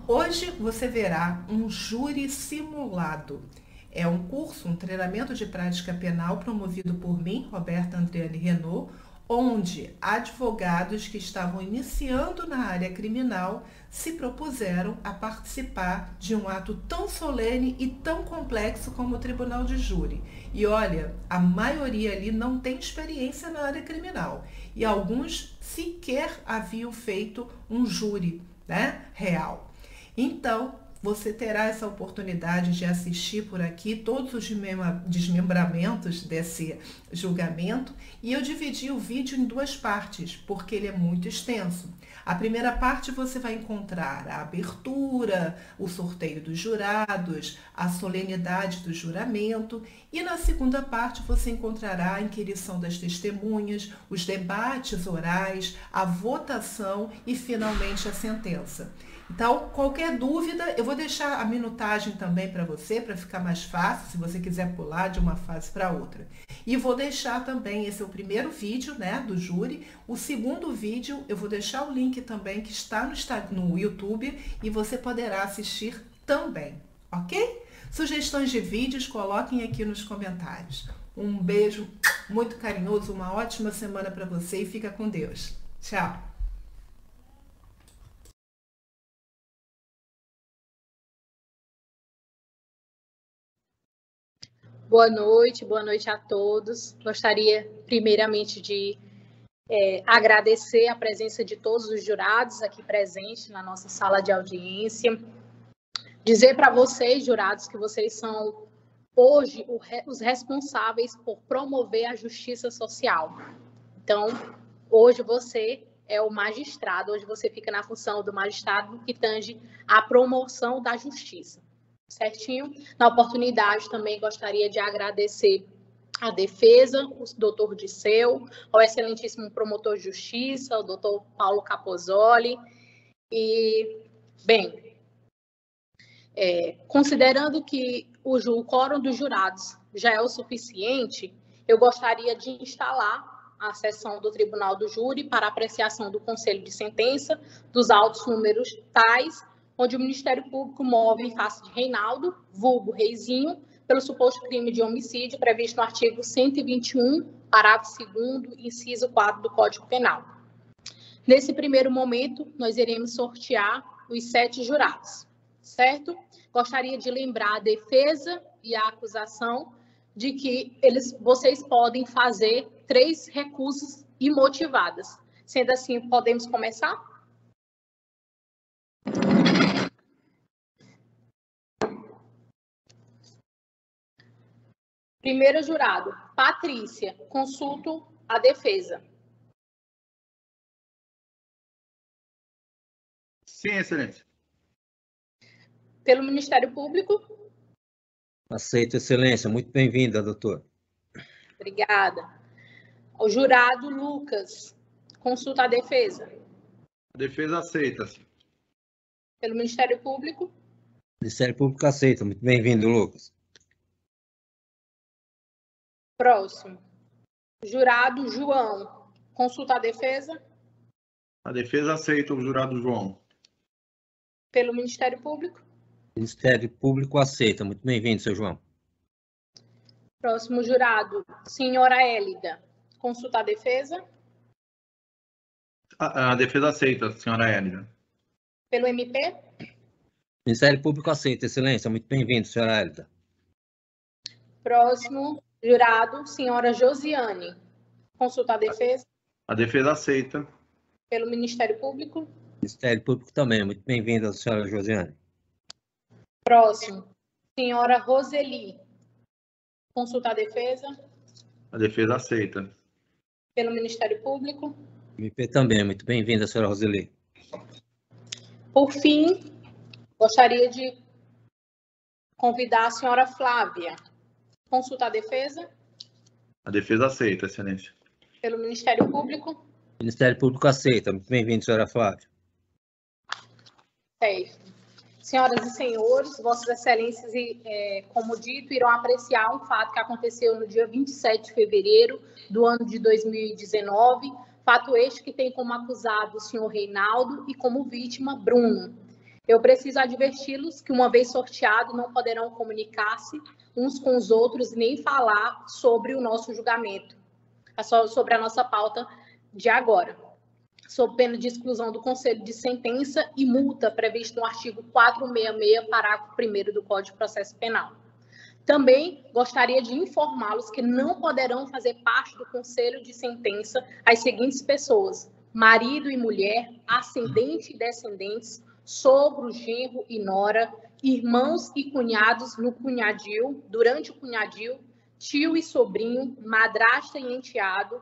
Hoje você verá um júri simulado. É um curso, um treinamento de prática penal promovido por mim, Roberta Andriane Renault, onde advogados que estavam iniciando na área criminal se propuseram a participar de um ato tão solene e tão complexo como o tribunal de júri. E olha, a maioria ali não tem experiência na área criminal e alguns sequer haviam feito um júri, né, real. Então, você terá essa oportunidade de assistir por aqui todos os desmembramentos desse julgamento e eu dividi o vídeo em duas partes, porque ele é muito extenso. A primeira parte você vai encontrar a abertura, o sorteio dos jurados, a solenidade do juramento e na segunda parte você encontrará a inquirição das testemunhas, os debates orais, a votação e finalmente a sentença. Então, qualquer dúvida, eu vou deixar a minutagem também para você, para ficar mais fácil, se você quiser pular de uma fase para outra. E vou deixar também, esse é o primeiro vídeo, né, do júri. O segundo vídeo, eu vou deixar o link também, que está no YouTube, e você poderá assistir também, ok? Sugestões de vídeos, coloquem aqui nos comentários. Um beijo muito carinhoso, uma ótima semana para você e fica com Deus. Tchau! Boa noite a todos. Gostaria, primeiramente, de agradecer a presença de todos os jurados aqui presentes na nossa sala de audiência. Dizer para vocês, jurados, que vocês são, hoje, os responsáveis por promover a justiça social. Então, hoje você é o magistrado, hoje você fica na função do magistrado que tange a promoção da justiça. Certinho? Na oportunidade, também gostaria de agradecer à defesa, o doutor Disseu, ao excelentíssimo promotor de justiça, o doutor Paulo Capozoli. E, bem, considerando que o quórum dos jurados já é o suficiente, eu gostaria de instalar a sessão do Tribunal do Júri para apreciação do Conselho de Sentença dos autos números tais, onde o Ministério Público move em face de Reinaldo, vulgo Reizinho, pelo suposto crime de homicídio previsto no artigo 121, parágrafo 2º, inciso 4 do Código Penal. Nesse primeiro momento, nós iremos sortear os 7 jurados, certo? Gostaria de lembrar a defesa e a acusação de que vocês podem fazer 3 recusas imotivadas. Sendo assim, podemos começar? Primeiro jurado, Patrícia, consulto a defesa. Sim, excelência. Pelo Ministério Público? Aceito, excelência. Muito bem-vinda, doutor. Obrigada. O jurado Lucas, consulta a defesa. A defesa aceita. Pelo Ministério Público? Ministério Público aceita. Muito bem-vindo, Lucas. Próximo. Jurado João, consulta a defesa. A defesa aceita o jurado João. Pelo Ministério Público? Ministério Público aceita. Muito bem-vindo, seu João. Próximo jurado, senhora Hélida, consulta a defesa. A defesa aceita, senhora Hélida. Pelo MP? Ministério Público aceita, excelência. Muito bem-vindo, senhora Hélida. Próximo jurado, senhora Josiane, consulta a defesa. A defesa aceita. Pelo Ministério Público? Ministério Público também. Muito bem-vinda, senhora Josiane. Próximo, senhora Roseli, consulta a defesa. A defesa aceita. Pelo Ministério Público? MP também. Muito bem-vinda, senhora Roseli. Por fim, gostaria de convidar a senhora Flávia. Consulta a defesa. A defesa aceita, excelência. Pelo Ministério Público? Ministério Público aceita. Muito bem-vindo, senhora Flávia. Certo. Senhoras e senhores, vossas excelências, como dito, irão apreciar um fato que aconteceu no dia 27 de fevereiro do ano de 2019, fato este que tem como acusado o senhor Reinaldo e como vítima Bruno. Eu preciso adverti-los que, uma vez sorteado, não poderão comunicar-se uns com os outros nem falar sobre o nosso julgamento, sobre a nossa pauta de agora, sob pena de exclusão do Conselho de Sentença e multa prevista no artigo 466, parágrafo 1º do Código de Processo Penal. Também gostaria de informá-los que não poderão fazer parte do Conselho de Sentença as seguintes pessoas: marido e mulher, ascendente e descendentes, sogro, genro e nora, irmãos e cunhados no cunhadio, durante o cunhadio, tio e sobrinho, madrasta e enteado,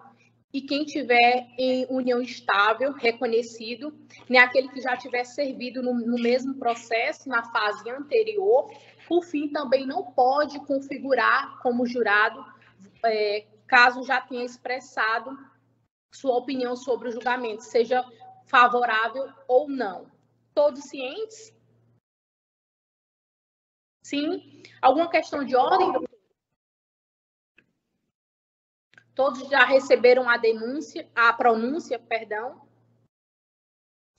e quem tiver em união estável, reconhecido, nem aquele que já tiver servido no mesmo processo, na fase anterior. Por fim, também não pode configurar como jurado, caso já tenha expressado sua opinião sobre o julgamento, seja favorável ou não. Todos cientes? Sim? Alguma questão de ordem? Todos já receberam a pronúncia, perdão?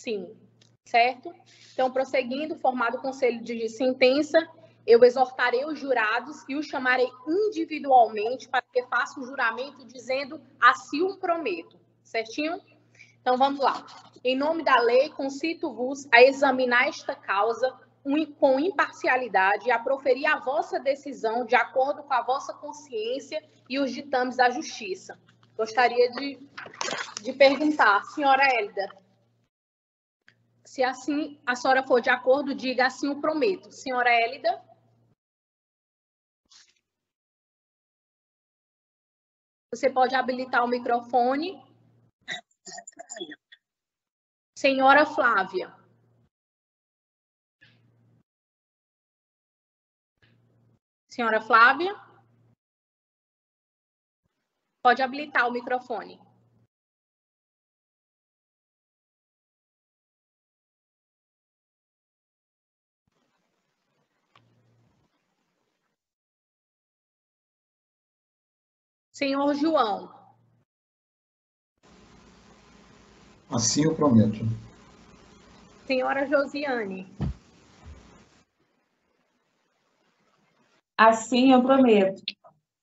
Sim, certo? Então, prosseguindo, formado o Conselho de Sentença, eu exortarei os jurados e os chamarei individualmente para que façam o juramento dizendo assim o prometo. Certinho? Então, vamos lá. Em nome da lei, concito-vos a examinar esta causa com imparcialidade e a proferir a vossa decisão de acordo com a vossa consciência e os ditames da justiça. Gostaria de perguntar, senhora Hélida, se assim a senhora for de acordo, diga assim o prometo. Senhora Hélida? Você pode habilitar o microfone. Senhora Flávia. Senhora Flávia? Pode habilitar o microfone. Senhor João. Assim eu prometo. Senhora Josiane. Assim eu prometo.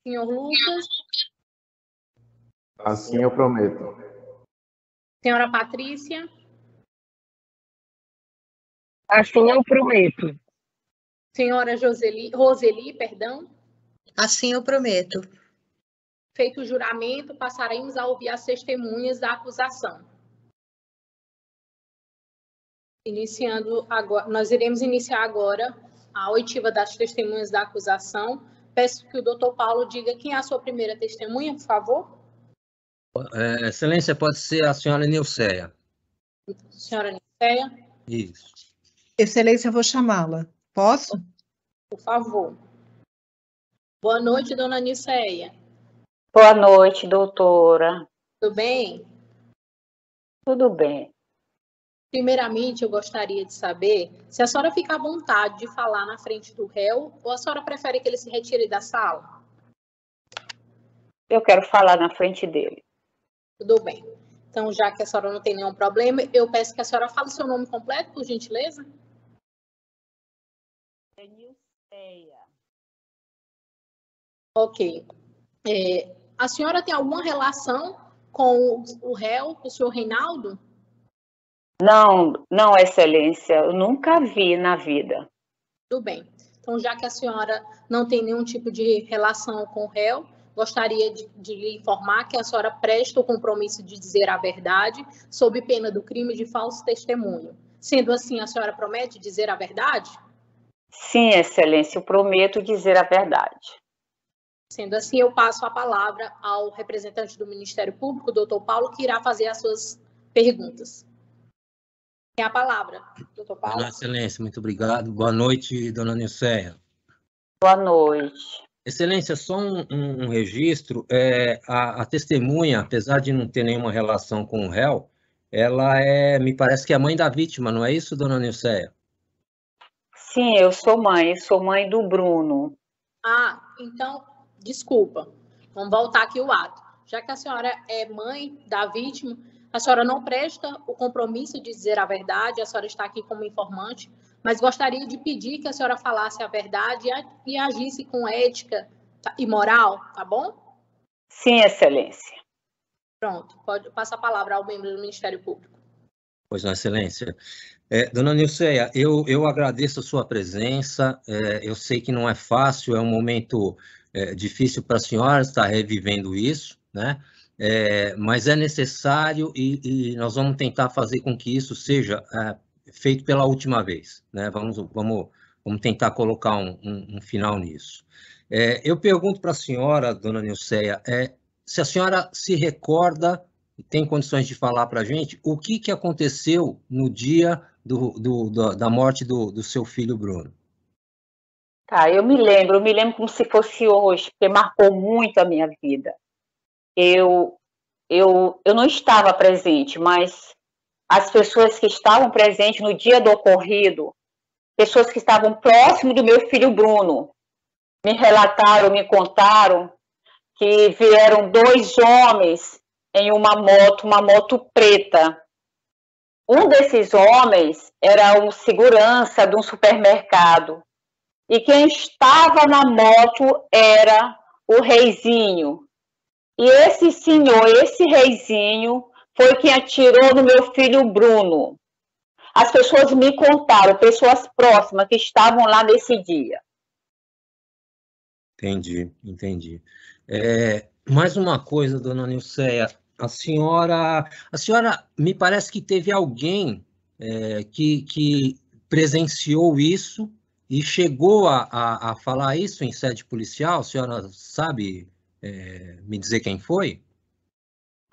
Senhor Lucas. Assim eu prometo. Senhora Patrícia. Assim eu prometo. Senhora Roseli, perdão. Assim eu prometo. Feito o juramento, passaremos a ouvir as testemunhas da acusação. Iniciando agora, nós iremos iniciar agora a oitiva das testemunhas da acusação. Peço que o doutor Paulo diga quem é a sua primeira testemunha, por favor. Excelência, pode ser a senhora Nilceia. Senhora Nilceia. Isso. Excelência, eu vou chamá-la. Posso? Por favor. Boa noite, dona Nilceia. Boa noite, doutora. Tudo bem? Tudo bem. Primeiramente, eu gostaria de saber se a senhora fica à vontade de falar na frente do réu ou a senhora prefere que ele se retire da sala? Eu quero falar na frente dele. Tudo bem. Então, já que a senhora não tem nenhum problema, eu peço que a senhora fale seu nome completo, por gentileza. Nilceia. Ok. A senhora tem alguma relação com o réu, o senhor Reinaldo? Não, excelência, eu nunca vi na vida. Tudo bem. Então, já que a senhora não tem nenhum tipo de relação com o réu, gostaria de lhe informar que a senhora presta o compromisso de dizer a verdade sob pena do crime de falso testemunho. Sendo assim, a senhora promete dizer a verdade? Sim, excelência, eu prometo dizer a verdade. Sendo assim, eu passo a palavra ao representante do Ministério Público, doutor Paulo, que irá fazer as suas perguntas. Tem a palavra, doutor Paulo. Boa noite, excelência, muito obrigado. Boa noite, dona Nilceia. Boa noite. Excelência, só um registro. A testemunha, apesar de não ter nenhuma relação com o réu, ela me parece que é a mãe da vítima, não é isso, dona Nilceia? Sim, eu sou mãe do Bruno. Ah, então, desculpa. Vamos voltar aqui o ato. Já que a senhora é mãe da vítima, a senhora não presta o compromisso de dizer a verdade, a senhora está aqui como informante, mas gostaria de pedir que a senhora falasse a verdade e agisse com ética e moral, tá bom? Sim, Excelência. Pronto, pode passar a palavra ao membro do Ministério Público. Pois não, Excelência. Dona Nilceia, eu agradeço a sua presença, eu sei que não é fácil, é um momento difícil para a senhora estar revivendo isso, né? Mas é necessário e nós vamos tentar fazer com que isso seja feito pela última vez, né? Vamos tentar colocar um final nisso. Eu pergunto para a senhora, Dona Nilceia, se a senhora se recorda e tem condições de falar para a gente o que aconteceu no dia da morte do seu filho Bruno. Tá, eu me lembro como se fosse hoje, porque marcou muito a minha vida. Eu não estava presente, mas as pessoas que estavam presentes no dia do ocorrido, pessoas que estavam próximo do meu filho Bruno, me relataram, me contaram que vieram 2 homens em uma moto preta. Um desses homens era um segurança de um supermercado. E quem estava na moto era o Reizinho. E esse senhor, esse Reizinho, foi quem atirou no meu filho Bruno. As pessoas me contaram, pessoas próximas que estavam lá nesse dia. Entendi. Mais uma coisa, Dona Nilceia, a senhora me parece que teve alguém que presenciou isso e chegou a falar isso em sede policial. A senhora sabe me dizer quem foi?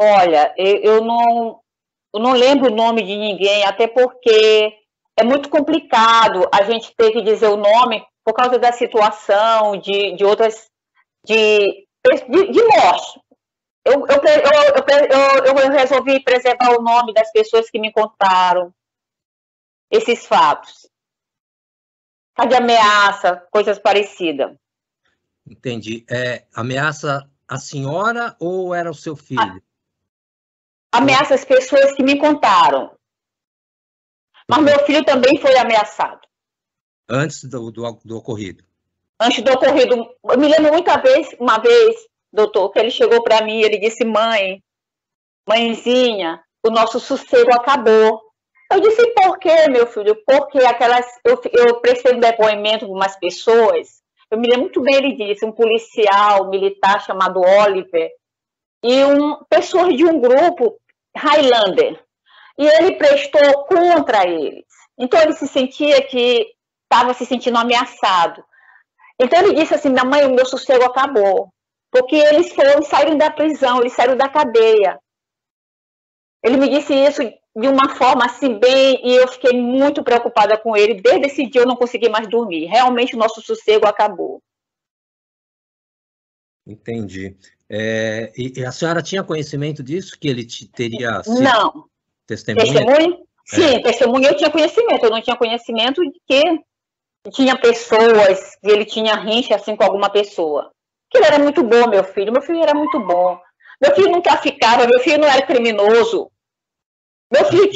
Olha, eu não lembro o nome de ninguém, até porque é muito complicado a gente ter que dizer o nome por causa da situação, de outras, de morte. Eu resolvi preservar o nome das pessoas que me contaram esses fatos. De ameaça, coisas parecidas. Entendi. Ameaça a senhora ou era o seu filho? Ameaça as pessoas que me contaram. Mas meu filho também foi ameaçado. Antes do ocorrido? Antes do ocorrido. Eu me lembro uma vez, doutor, que ele chegou para mim e ele disse: mãezinha, o nosso sossego acabou. Eu disse: por quê, meu filho? Porque eu prestei um depoimento com umas pessoas. Eu me lembro muito bem, ele disse, um policial militar chamado Oliver e pessoas de um grupo Highlander. E ele prestou contra eles. Então ele se sentia que estava se sentindo ameaçado. Então ele disse assim: minha mãe, o meu sossego acabou. Porque eles saíram da prisão, eles saíram da cadeia. Ele me disse isso de uma forma assim bem, e eu fiquei muito preocupada com ele. Desde esse dia eu não consegui mais dormir. Realmente o nosso sossego acabou. Entendi. E a senhora tinha conhecimento disso, que ele teria sido Não. testemunha? Testemunha? Sim, testemunha eu tinha conhecimento. Eu não tinha conhecimento de que tinha pessoas, que ele tinha rincha assim com alguma pessoa. Que ele era muito bom, meu filho. Meu filho era muito bom. Meu filho não traficava, meu filho não era criminoso. Meu filho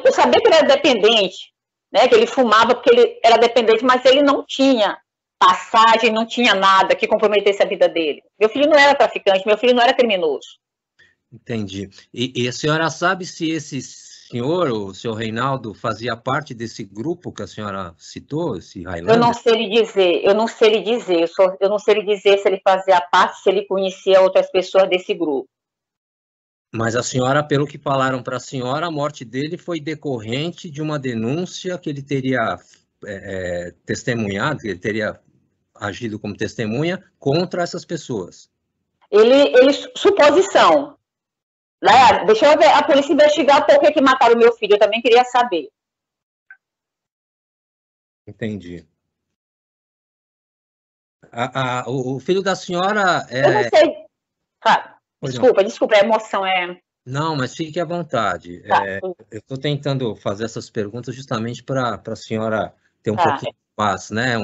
eu sabia que ele era dependente, né? Que ele fumava porque ele era dependente, mas ele não tinha passagem, não tinha nada que comprometesse a vida dele. Meu filho não era traficante, meu filho não era criminoso. Entendi. E a senhora sabe se esse senhor, o senhor Reinaldo, fazia parte desse grupo que a senhora citou, esse Highlander? Eu não sei lhe dizer, eu não sei lhe dizer se ele fazia parte, se ele conhecia outras pessoas desse grupo. Mas a senhora, pelo que falaram para a senhora, a morte dele foi decorrente de uma denúncia que ele teria testemunhado, que ele teria agido como testemunha contra essas pessoas. Suposição. Deixa eu ver, a polícia investigar por que mataram meu filho, eu também queria saber. Entendi. O filho da senhora... Eu não sei. Desculpa, a emoção é... Não, mas fique à vontade. Tá. Eu estou tentando fazer essas perguntas justamente para a senhora ter um pouquinho de paz, né?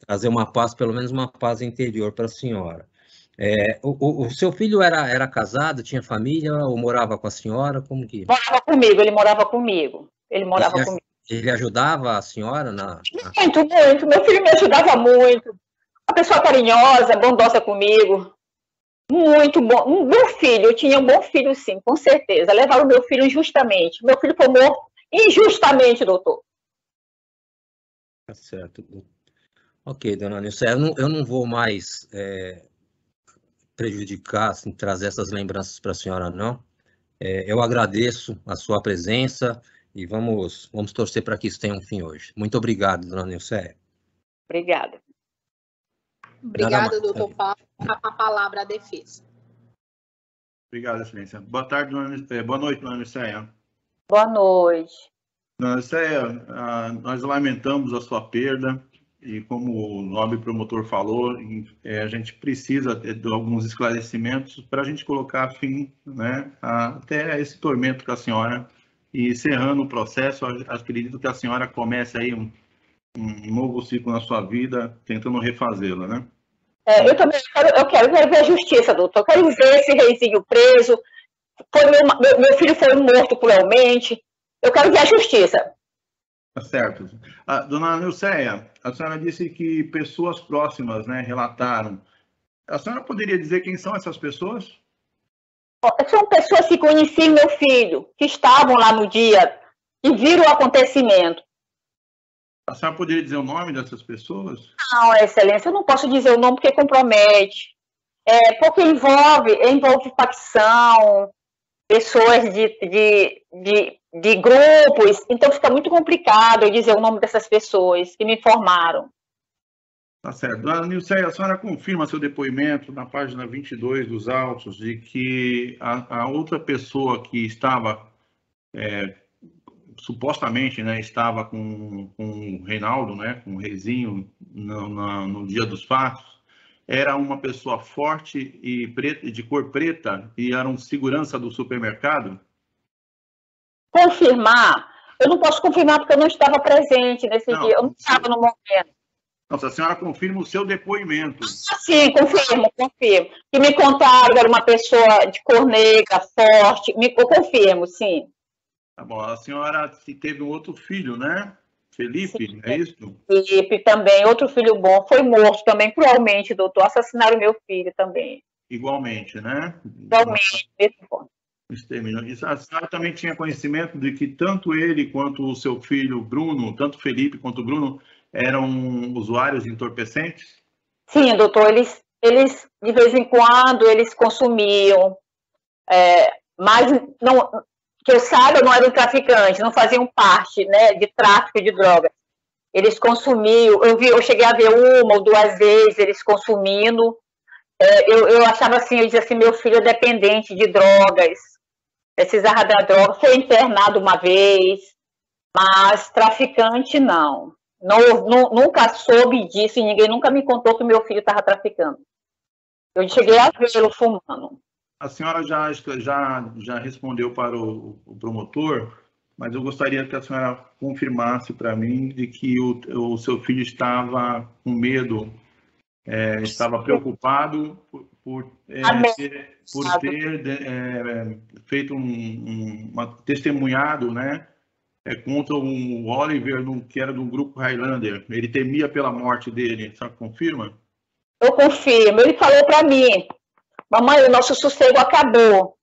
Trazer uma paz, pelo menos uma paz interior para a senhora. O seu filho era casado, tinha família ou morava com a senhora? Como que? Morava comigo, ele morava comigo. Ele ajudava a senhora na... Muito, muito. Meu filho me ajudava muito. Uma pessoa carinhosa, bondosa comigo. Muito bom. Um bom filho. Eu tinha um bom filho, sim, com certeza. Levaram o meu filho injustamente. Meu filho foi morto injustamente, doutor. Tá certo. Ok, dona Nilce, eu não vou mais prejudicar, assim, trazer essas lembranças para a senhora, não. Eu agradeço a sua presença e vamos torcer para que isso tenha um fim hoje. Muito obrigado, dona Nilce. Obrigada. Obrigada, doutor Paulo. A palavra à defesa. Obrigado, excelência. Boa tarde, boa noite, dona Nilceia. Boa noite. Dona Nilceia, nós lamentamos a sua perda e, como o nobre promotor falou, a gente precisa de alguns esclarecimentos para a gente colocar fim, né, até esse tormento com a senhora e, encerrando o processo, acredito que a senhora comece aí um novo ciclo na sua vida, tentando refazê-la, né? Eu também quero ver a justiça, doutor. Eu quero ver esse reizinho preso. Meu filho foi morto cruelmente. Eu quero ver a justiça. Tá certo. Dona Nilceia, a senhora disse que pessoas próximas, né, relataram. A senhora poderia dizer quem são essas pessoas? São pessoas que conheciam meu filho, que estavam lá no dia e viram o acontecimento. A senhora poderia dizer o nome dessas pessoas? Não, Excelência, eu não posso dizer o nome porque compromete. Porque envolve facção, pessoas de grupos, então fica muito complicado eu dizer o nome dessas pessoas que me informaram. Tá certo. Dona Nilceia, a senhora confirma seu depoimento na página 22 dos autos de que a outra pessoa que estava, supostamente, né, estava com o Reinaldo, né, com o Reizinho, no dia dos fatos, era uma pessoa forte e preta, de cor preta, e era um segurança do supermercado? Confirmar? Eu não posso confirmar porque eu não estava presente nesse dia, eu não estava no momento. Nossa, a senhora confirma o seu depoimento. Sim, confirmo. Que me contaram que era uma pessoa de cor negra, forte, eu confirmo, sim. Tá bom, a senhora teve um outro filho, né? Felipe, sim, é isso? Felipe também, outro filho bom, foi morto também cruelmente, doutor. Assassinaram meu filho também. Igualmente, né? Igualmente, mesmo bom. Exterminou. E a senhora também tinha conhecimento de que tanto ele quanto o seu filho Bruno, tanto Felipe quanto Bruno, eram usuários de entorpecentes? Sim, doutor, eles de vez em quando eles consumiam, mas não, que eu saiba, não eram traficantes, não faziam parte, né, de tráfico de drogas. Eles consumiam, eu cheguei a ver uma ou duas vezes eles consumindo. Eu achava assim, eu dizia assim, meu filho é dependente de drogas, precisava da droga, foi internado uma vez, mas traficante não. Nunca soube disso e ninguém nunca me contou que meu filho estava traficando. Eu cheguei a vê-lo fumando. A senhora já respondeu para o promotor, mas eu gostaria que a senhora confirmasse para mim de que o seu filho estava com medo, estava preocupado por ter feito uma testemunhado, né, contra o Oliver, que era do grupo Highlander. Ele temia pela morte dele. A senhora confirma? Eu confirmo. Ele falou para mim, mamãe, o nosso sossego acabou.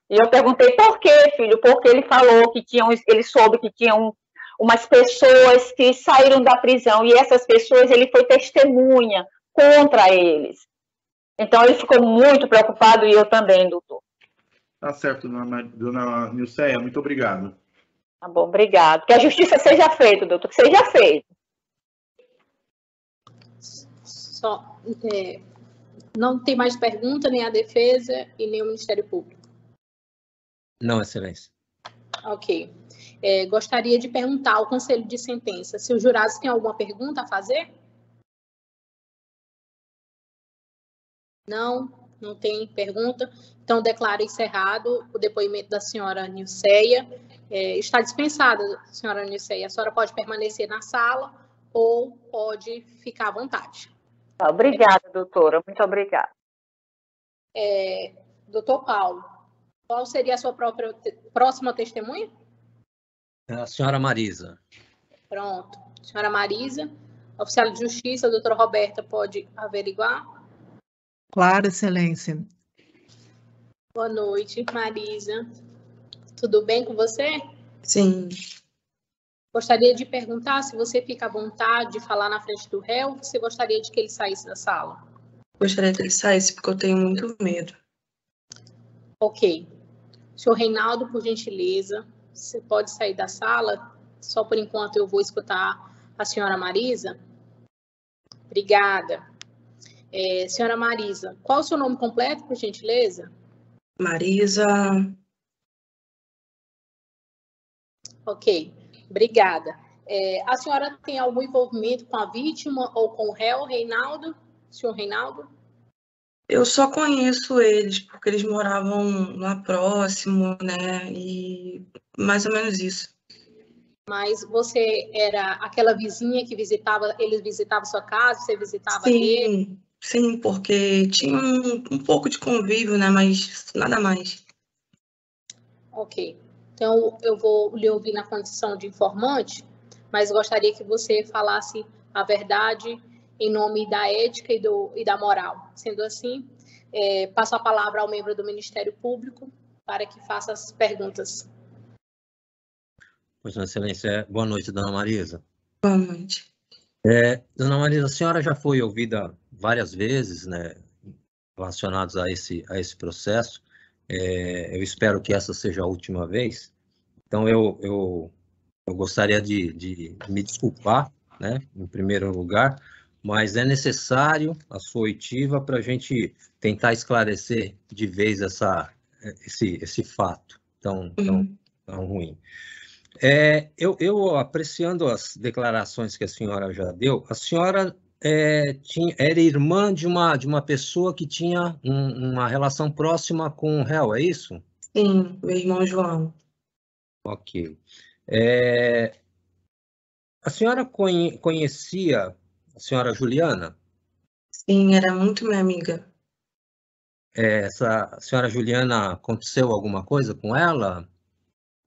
E eu perguntei, por quê, filho? Porque ele falou que ele soube que tinham umas pessoas que saíram da prisão, e essas pessoas, ele foi testemunha contra eles. Então, ele ficou muito preocupado, e eu também, doutor. Tá certo, dona Nilceia, muito obrigado. Tá bom, obrigado. Que a justiça seja feita, doutor, que seja feita. Não tem mais pergunta, nem a defesa e nem o Ministério Público. Não, Excelência. Ok. Gostaria de perguntar ao Conselho de Sentença se os jurados têm alguma pergunta a fazer? Não tem pergunta. Então, declaro encerrado o depoimento da senhora Nilceia. Está dispensada, senhora Nilceia. A senhora pode permanecer na sala ou pode ficar à vontade. Obrigada, doutora. Muito obrigada. Doutor Paulo, qual seria a sua próxima testemunha? A senhora Marisa. Pronto. Senhora Marisa, oficial de justiça, a doutora Roberta pode averiguar? Claro, excelência. Boa noite, Marisa. Tudo bem com você? Sim. Gostaria de perguntar se você fica à vontade de falar na frente do réu, ou você gostaria de que ele saísse da sala? Gostaria que ele saísse, porque eu tenho muito medo. Ok. Senhor Reinaldo, por gentileza, você pode sair da sala? Só por enquanto eu vou escutar a senhora Marisa. Obrigada. Senhora Marisa, qual o seu nome completo, por gentileza? Marisa, Ok, obrigada. A senhora tem algum envolvimento com a vítima ou com o réu, Reinaldo? Senhor Reinaldo? eu só conheço eles, porque eles moravam lá próximo, né? E mais ou menos isso. Mas você era aquela vizinha que eles visitavam sua casa, você visitava ele? Sim, porque tinha um pouco de convívio, né? Mas nada mais. Ok. Então, eu vou lhe ouvir na condição de informante, mas gostaria que você falasse a verdade em nome da ética e da moral. Sendo assim, passo a palavra ao membro do Ministério Público para que faça as perguntas. Pois não, excelência. Boa noite, dona Marisa. Boa noite. Dona Marisa, a senhora já foi ouvida várias vezes, né, relacionados a esse processo. Eu espero que essa seja a última vez. Então, eu gostaria de me desculpar, né, em primeiro lugar, mas é necessário a sua oitiva para a gente tentar esclarecer de vez esse fato tão ruim. Eu apreciando as declarações que a senhora já deu, a senhora era irmã de uma pessoa que tinha uma relação próxima com o réu, é isso? Sim, meu irmão João. Ok. A senhora conhecia a senhora Juliana? Sim, era muito minha amiga. Essa senhora Juliana, aconteceu alguma coisa com ela?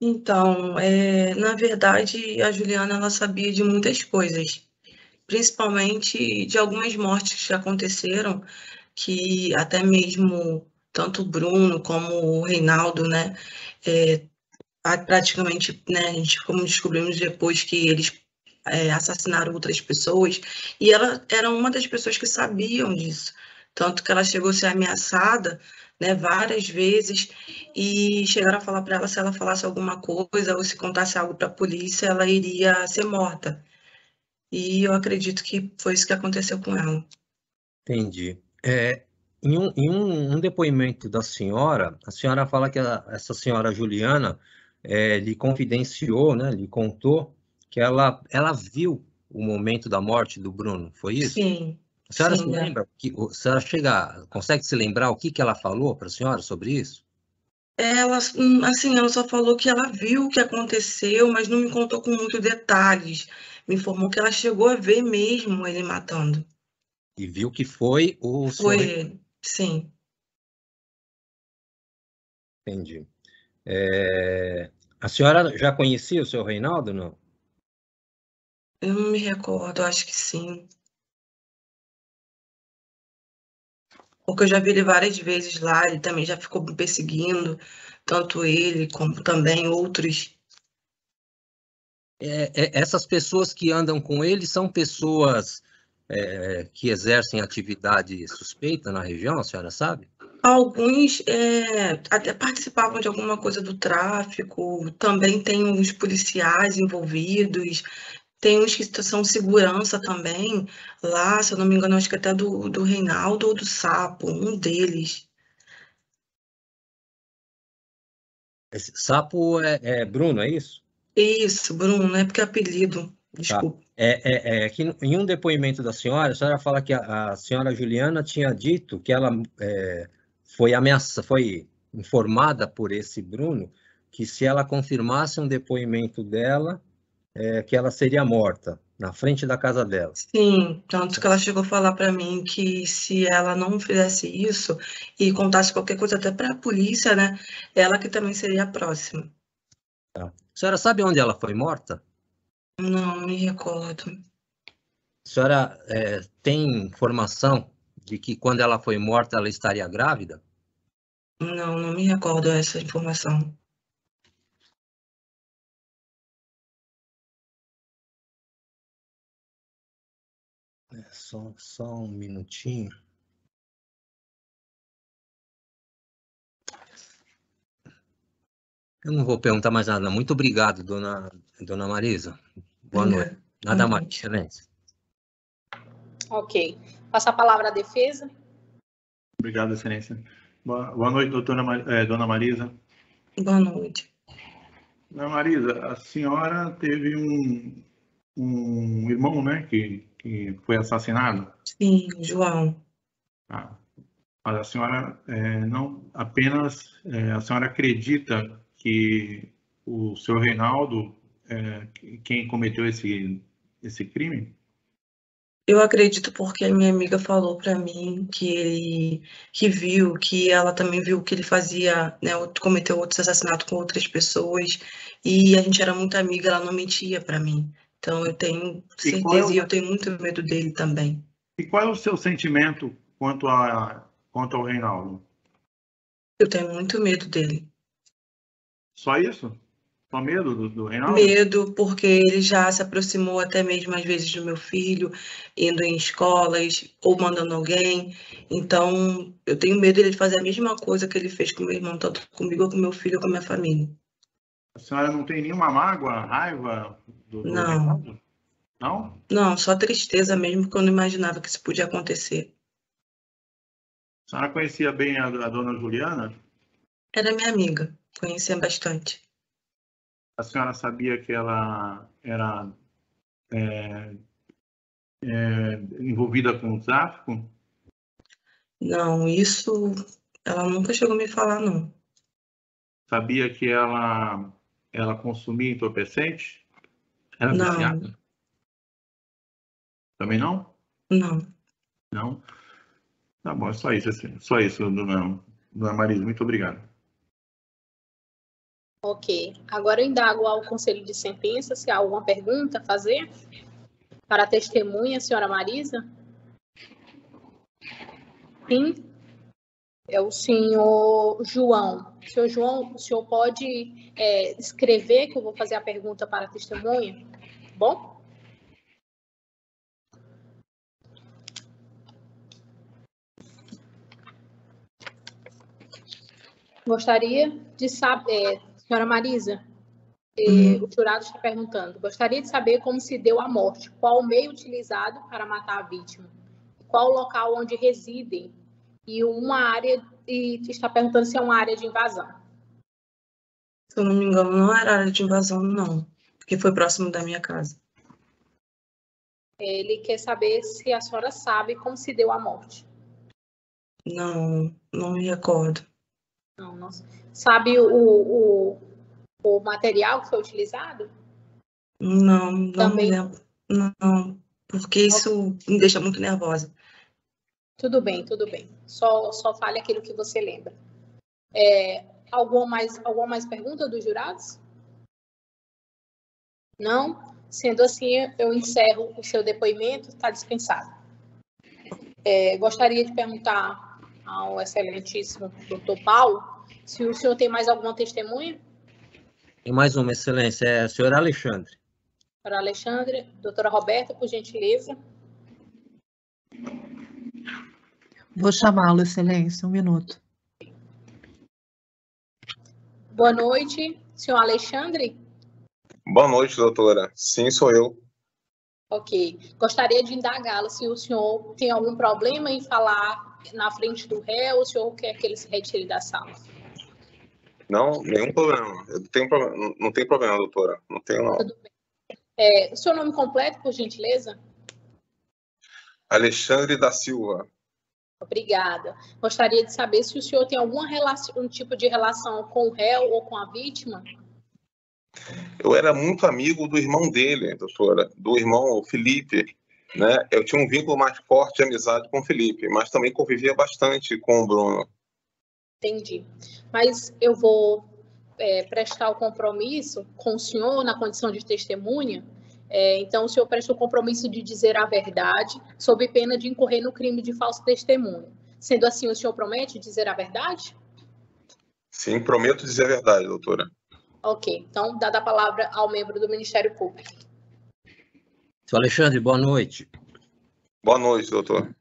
Então, na verdade, a Juliana ela sabia de muitas coisas, principalmente de algumas mortes que aconteceram, que até mesmo tanto o Bruno como o Reinaldo, né, praticamente, né, a gente, como descobrimos depois que eles assassinaram outras pessoas, e ela era uma das pessoas que sabiam disso, tanto que ela chegou a ser ameaçada, né, várias vezes, e chegaram a falar para ela se ela falasse alguma coisa ou se contasse algo para a polícia, ela iria ser morta. E eu acredito que foi isso que aconteceu com ela. Entendi. Em um depoimento da senhora, a senhora fala que essa senhora Juliana lhe confidenciou, né, lhe contou que ela viu o momento da morte do Bruno, foi isso? Sim, A senhora se sim, né? lembra? A senhora consegue se lembrar o que ela falou para a senhora sobre isso? Ela, assim, ela só falou que ela viu o que aconteceu, mas não me contou com muitos detalhes. Me informou que ela chegou a ver mesmo ele matando. E viu que foi o Foi senhor. ele, sim. Entendi. A senhora já conhecia o senhor Reinaldo, não? Eu não me recordo, acho que sim. Porque eu já vi ele várias vezes lá, ele também já ficou me perseguindo, tanto ele como também outros. Essas pessoas que andam com ele são pessoas que exercem atividade suspeita na região, a senhora sabe? Alguns até participavam de alguma coisa do tráfico, também tem uns policiais envolvidos, tem uns que são segurança também, lá, se eu não me engano, acho que até do Reinaldo ou do Sapo, um deles. Esse sapo é Bruno, é isso? Isso, Bruno, não é porque é apelido, Tá. desculpa. Que em um depoimento da senhora, a senhora fala que a senhora Juliana tinha dito que ela foi informada por esse Bruno que se ela confirmasse um depoimento dela, que ela seria morta na frente da casa dela. Sim, tanto que ela chegou a falar para mim que se ela não fizesse isso e contasse qualquer coisa até para a polícia, né, ela que também seria a próxima. Tá. A senhora sabe onde ela foi morta? Não me recordo. A senhora tem informação de que quando ela foi morta ela estaria grávida? Não me recordo essa informação. Só um minutinho. Eu não vou perguntar mais nada. Muito obrigado, dona Marisa. Boa noite. Nada mais, excelência. Ok. Passa a palavra à defesa. Obrigado, excelência. Boa noite, dona Marisa. Boa noite. Dona Marisa, a senhora teve um irmão, né, que foi assassinado? Sim, João. Ah, mas a senhora não apenas a senhora acredita que o seu Reinaldo quem cometeu esse crime? Eu acredito porque a minha amiga falou para mim que viu, que ela também viu que ele fazia, né, cometeu outros assassinatos com outras pessoas, e a gente era muito amiga, ela não mentia para mim. Então eu tenho certeza e eu tenho muito medo dele também. E qual é o seu sentimento quanto ao Reinaldo? Eu tenho muito medo dele. Só isso? Só medo do Reinaldo? Medo, porque ele já se aproximou até mesmo às vezes do meu filho, indo em escolas ou mandando alguém. Então, eu tenho medo de fazer a mesma coisa que ele fez com meu irmão, tanto comigo, com meu filho, com a minha família. A senhora não tem nenhuma mágoa, raiva do Não. Reinaldo? Não? Não, só tristeza mesmo, porque eu não imaginava que isso podia acontecer. A senhora conhecia bem a dona Juliana? Era minha amiga, conhecia bastante. A senhora sabia que ela era envolvida com o tráfico? Não, isso ela nunca chegou a me falar, não. Sabia que ela consumia entorpecente? Era Não. viciada? Também não? Não. Não? Tá bom, é só isso, assim. Só isso, dona Marisa. Muito obrigado. Ok. Agora eu indago ao Conselho de Sentença se há alguma pergunta a fazer para a testemunha, senhora Marisa. Sim. É o senhor João. Senhor João, o senhor pode escrever que eu vou fazer a pergunta para a testemunha? Bom? Gostaria de saber, senhora Marisa, o jurado está perguntando, gostaria de saber como se deu a morte, qual o meio utilizado para matar a vítima, qual o local onde residem e está perguntando se é uma área de invasão. Se eu não me engano, não era área de invasão, não, porque foi próximo da minha casa. Ele quer saber se a senhora sabe como se deu a morte. Não me recordo. Não. Sabe o material que foi utilizado? Não Também. me lembro. Não, porque isso me deixa muito nervosa. Tudo bem. Só fale aquilo que você lembra. Alguma mais pergunta dos jurados? Não? Sendo assim, eu encerro o seu depoimento, está dispensado. Gostaria de perguntar ao excelentíssimo doutor Paulo se o senhor tem mais alguma testemunha? Tem mais uma, excelência, é a senhora Alexandre. Para Alexandre, doutora Roberta, por gentileza. Vou chamá-lo, excelência, um minuto. Boa noite, senhor Alexandre. Boa noite, doutora. Sim, sou eu. Ok. Gostaria de indagá-lo se o senhor tem algum problema em falar na frente do réu, ou o senhor quer que ele se retire da sala? Não, nenhum problema. Não tem problema, doutora. Não tenho, não. Tudo bem. O seu nome completo, por gentileza? Alexandre da Silva. Obrigada. Gostaria de saber se o senhor tem um tipo de relação com o réu ou com a vítima? Eu era muito amigo do irmão dele, doutora, do irmão Felipe, né? Eu tinha um vínculo mais forte de amizade com o Felipe, mas também convivia bastante com o Bruno. Entendi. Mas eu vou prestar o compromisso com o senhor na condição de testemunha Então, o senhor presta o compromisso de dizer a verdade, sob pena de incorrer no crime de falso testemunho. Sendo assim, o senhor promete dizer a verdade? Sim, prometo dizer a verdade, doutora. Ok. Então, dada a palavra ao membro do Ministério Público. Senhor Alexandre, boa noite. Boa noite, doutor.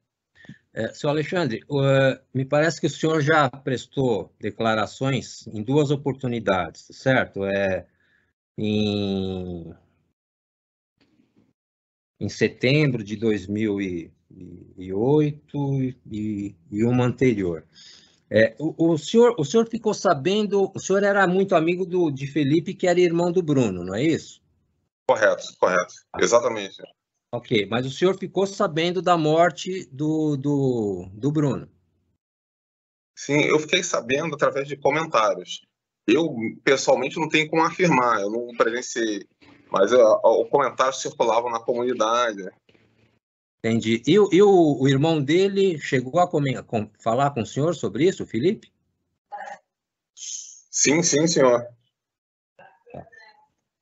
Senhor Alexandre, me parece que o senhor já prestou declarações em 2 oportunidades, certo? Em setembro de 2008 e uma anterior. O senhor ficou sabendo, o senhor era muito amigo de Felipe, que era irmão do Bruno, não é isso? Correto, exatamente. Ok, mas o senhor ficou sabendo da morte do Bruno? Sim, eu fiquei sabendo através de comentários. Eu, pessoalmente, não tenho como afirmar, eu não presenciei, mas o comentário circulava na comunidade. Entendi. E o irmão dele chegou a falar com o senhor sobre isso, Felipe? Sim, senhor.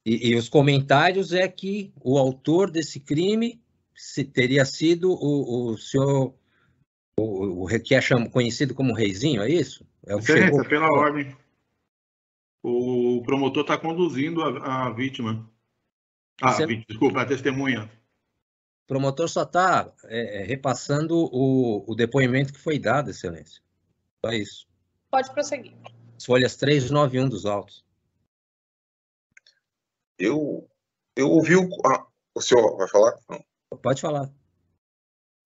E os comentários é que o autor desse crime teria sido o senhor, o que é conhecido como Reizinho, é isso? Excelência, pela ordem. O promotor está conduzindo a vítima. Desculpa, a testemunha. O promotor só está repassando o depoimento que foi dado, Excelência. Só isso. Pode prosseguir. As folhas 391 dos autos. Eu ouvi o senhor vai falar? Não. Pode falar.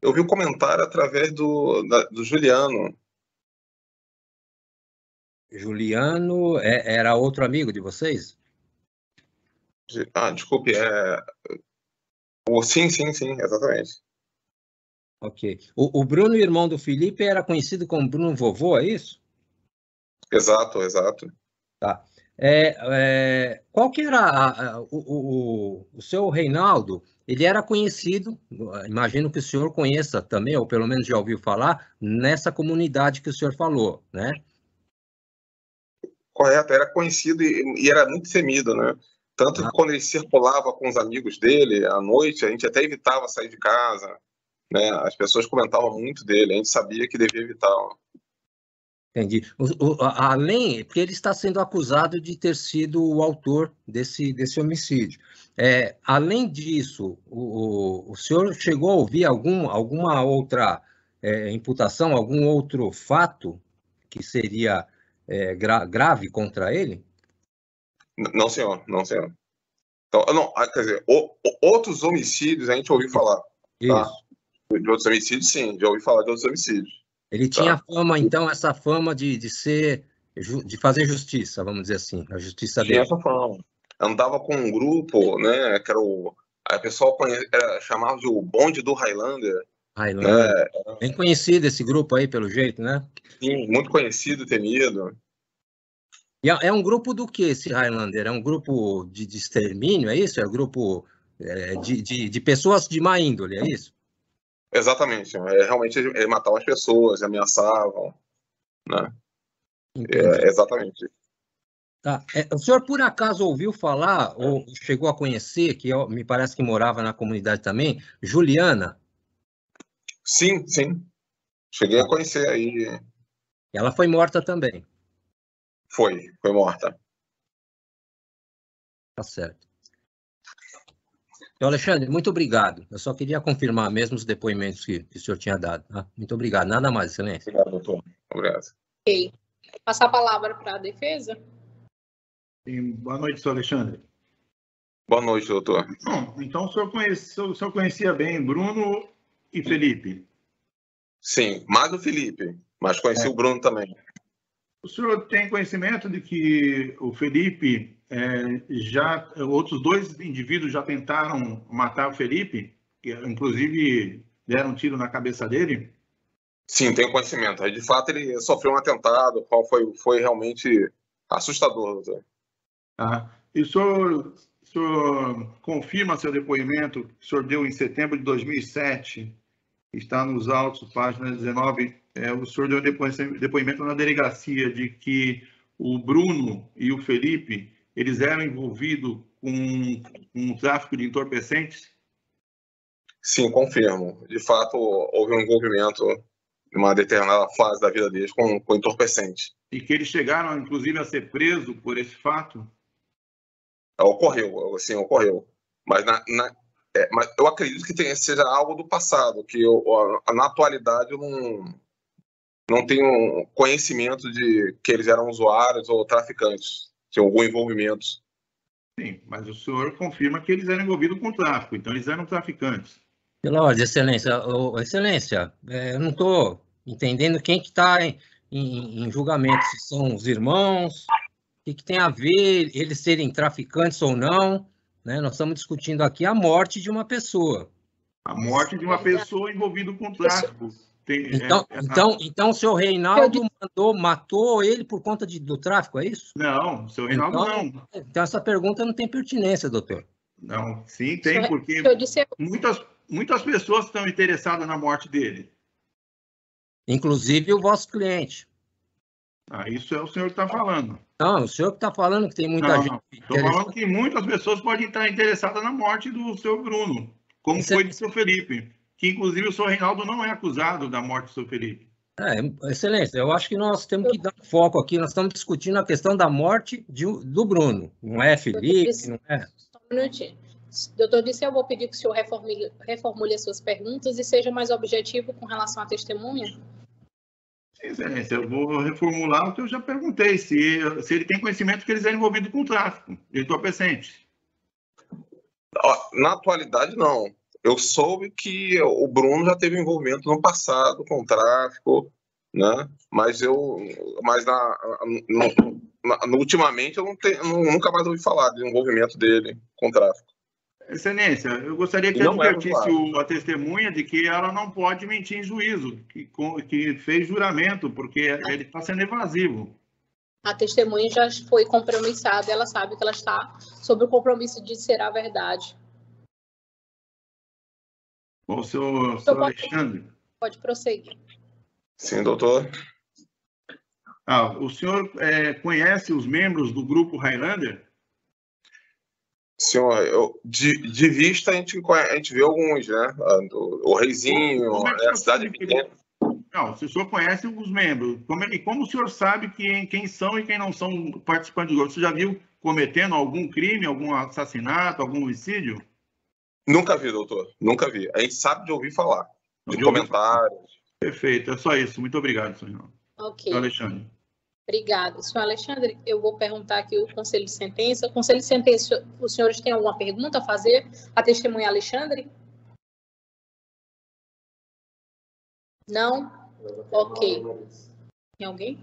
Eu vi o comentário através do Juliano. Juliano era outro amigo de vocês? Desculpe, Sim, exatamente. Ok. O Bruno, irmão do Felipe, era conhecido como Bruno Vovô, é isso? Exato. Tá. Qual que era o seu Reinaldo? Ele era conhecido, imagino que o senhor conheça também, ou pelo menos já ouviu falar, nessa comunidade que o senhor falou, né? Correto, era conhecido e era muito temido, né? Tanto que quando ele circulava com os amigos dele à noite, a gente até evitava sair de casa, né? As pessoas comentavam muito dele, a gente sabia que devia evitá-lo. Entendi. Além, porque ele está sendo acusado de ter sido o autor desse homicídio. Além disso, o senhor chegou a ouvir alguma outra imputação, algum outro fato que seria grave contra ele? Não, senhor. Então, não, quer dizer, outros homicídios a gente ouviu falar. Isso. Tá? De outros homicídios, sim, já ouvi falar de outros homicídios. Ele tinha fama, então, essa fama de fazer justiça, vamos dizer assim, a justiça dele. Tinha essa fama. Andava com um grupo, né, que era o pessoal chamava de o bonde do Highlander. Highlander. Né? Bem conhecido esse grupo aí, pelo jeito, né? Sim, muito conhecido, temido. E é um grupo do que esse Highlander? É um grupo de extermínio, é isso? É um grupo de pessoas de má índole, é isso? Exatamente. Realmente eles matavam as pessoas, ameaçavam, né? Exatamente. Tá. O senhor, por acaso, ouviu falar, ou chegou a conhecer, que me parece que morava na comunidade também, Juliana? Sim. Cheguei a conhecer aí. Ela foi morta também? Foi morta. Tá certo. Então, Alexandre, muito obrigado. Eu só queria confirmar mesmo os depoimentos que o senhor tinha dado. Tá? Muito obrigado. Nada mais, Excelência. Obrigado, doutor. Obrigado. Ok. Passar a palavra para a defesa. Sim, boa noite, senhor Alexandre. Boa noite, doutor. Bom, então o senhor conhecia bem Bruno e Felipe? Sim, mais o Felipe, mas conheci o Bruno também. O senhor tem conhecimento de que o Felipe, outros 2 indivíduos já tentaram matar o Felipe, que inclusive deram um tiro na cabeça dele? Sim, tenho conhecimento. De fato, ele sofreu um atentado, qual foi realmente assustador, doutor. E o senhor confirma seu depoimento que o senhor deu em setembro de 2007, está nos autos, página 19, o senhor deu depoimento na delegacia de que o Bruno e o Felipe, eles eram envolvidos com o tráfico de entorpecentes? Sim, confirmo. De fato, houve um envolvimento em uma determinada fase da vida deles com entorpecente. E que eles chegaram, inclusive, a ser presos por esse fato? Ocorreu, assim, ocorreu. Mas, mas eu acredito que seja algo do passado, que na atualidade eu não tenho conhecimento de que eles eram usuários ou traficantes, tinham algum envolvimento. Sim, mas o senhor confirma que eles eram envolvidos com tráfico, então eles eram traficantes. Pela ordem, Excelência. Excelência, eu não estou entendendo quem que está em julgamento, se são os irmãos, o que tem a ver eles serem traficantes ou não, né? Nós estamos discutindo aqui a morte de uma pessoa. A morte de uma pessoa envolvida com tráfico. Então o senhor Reinaldo matou ele por conta do tráfico, é isso? Não, o senhor Reinaldo não. Então essa pergunta não tem pertinência, doutor. Não, sim, tem, porque muitas pessoas estão interessadas na morte dele. Inclusive o vosso cliente. Isso é o senhor que está falando. Não, o senhor que está falando que tem muita gente... Estou falando que muitas pessoas podem estar interessadas na morte do senhor Bruno, como foi do senhor Felipe, que inclusive o senhor Reinaldo não é acusado da morte do senhor Felipe. Excelência, eu acho que nós temos que dar foco aqui, nós estamos discutindo a questão da morte do Bruno, não é Felipe, não é... Só um minutinho. Doutor Disse, eu vou pedir que o senhor reformule as suas perguntas e seja mais objetivo com relação à testemunha. Excelência, eu vou reformular o que eu já perguntei, se ele tem conhecimento que eles eram envolvidos com tráfico de entorpecentes. Na atualidade, não. Eu soube que o Bruno já teve envolvimento no passado com tráfico, né? Mas ultimamente eu nunca mais ouvi falar de envolvimento dele com tráfico. Excelência, eu gostaria que advertisse a testemunha de que ela não pode mentir em juízo, que fez juramento, porque ele está sendo evasivo. A testemunha já foi compromissada, ela sabe que ela está sob o compromisso de dizer a verdade. Bom, senhor Alexandre. Pode prosseguir. Sim, doutor. O senhor conhece os membros do grupo Highlander? Senhor, de vista a gente vê alguns, né? O Reizinho, a Cidade Pequena. Não, se o senhor conhece os membros, como o senhor sabe quem são e quem não são participantes do grupo? Você já viu cometendo algum crime, algum assassinato, algum homicídio? Nunca vi, doutor. Nunca vi. A gente sabe de ouvir falar, de comentários. Perfeito, é só isso. Muito obrigado, senhor. Ok. Senhor Alexandre. Obrigada. Senhor Alexandre, eu vou perguntar aqui o Conselho de Sentença. Conselho de Sentença, os senhores têm alguma pergunta a fazer? A testemunha Alexandre? Não? Ok. Tem alguém?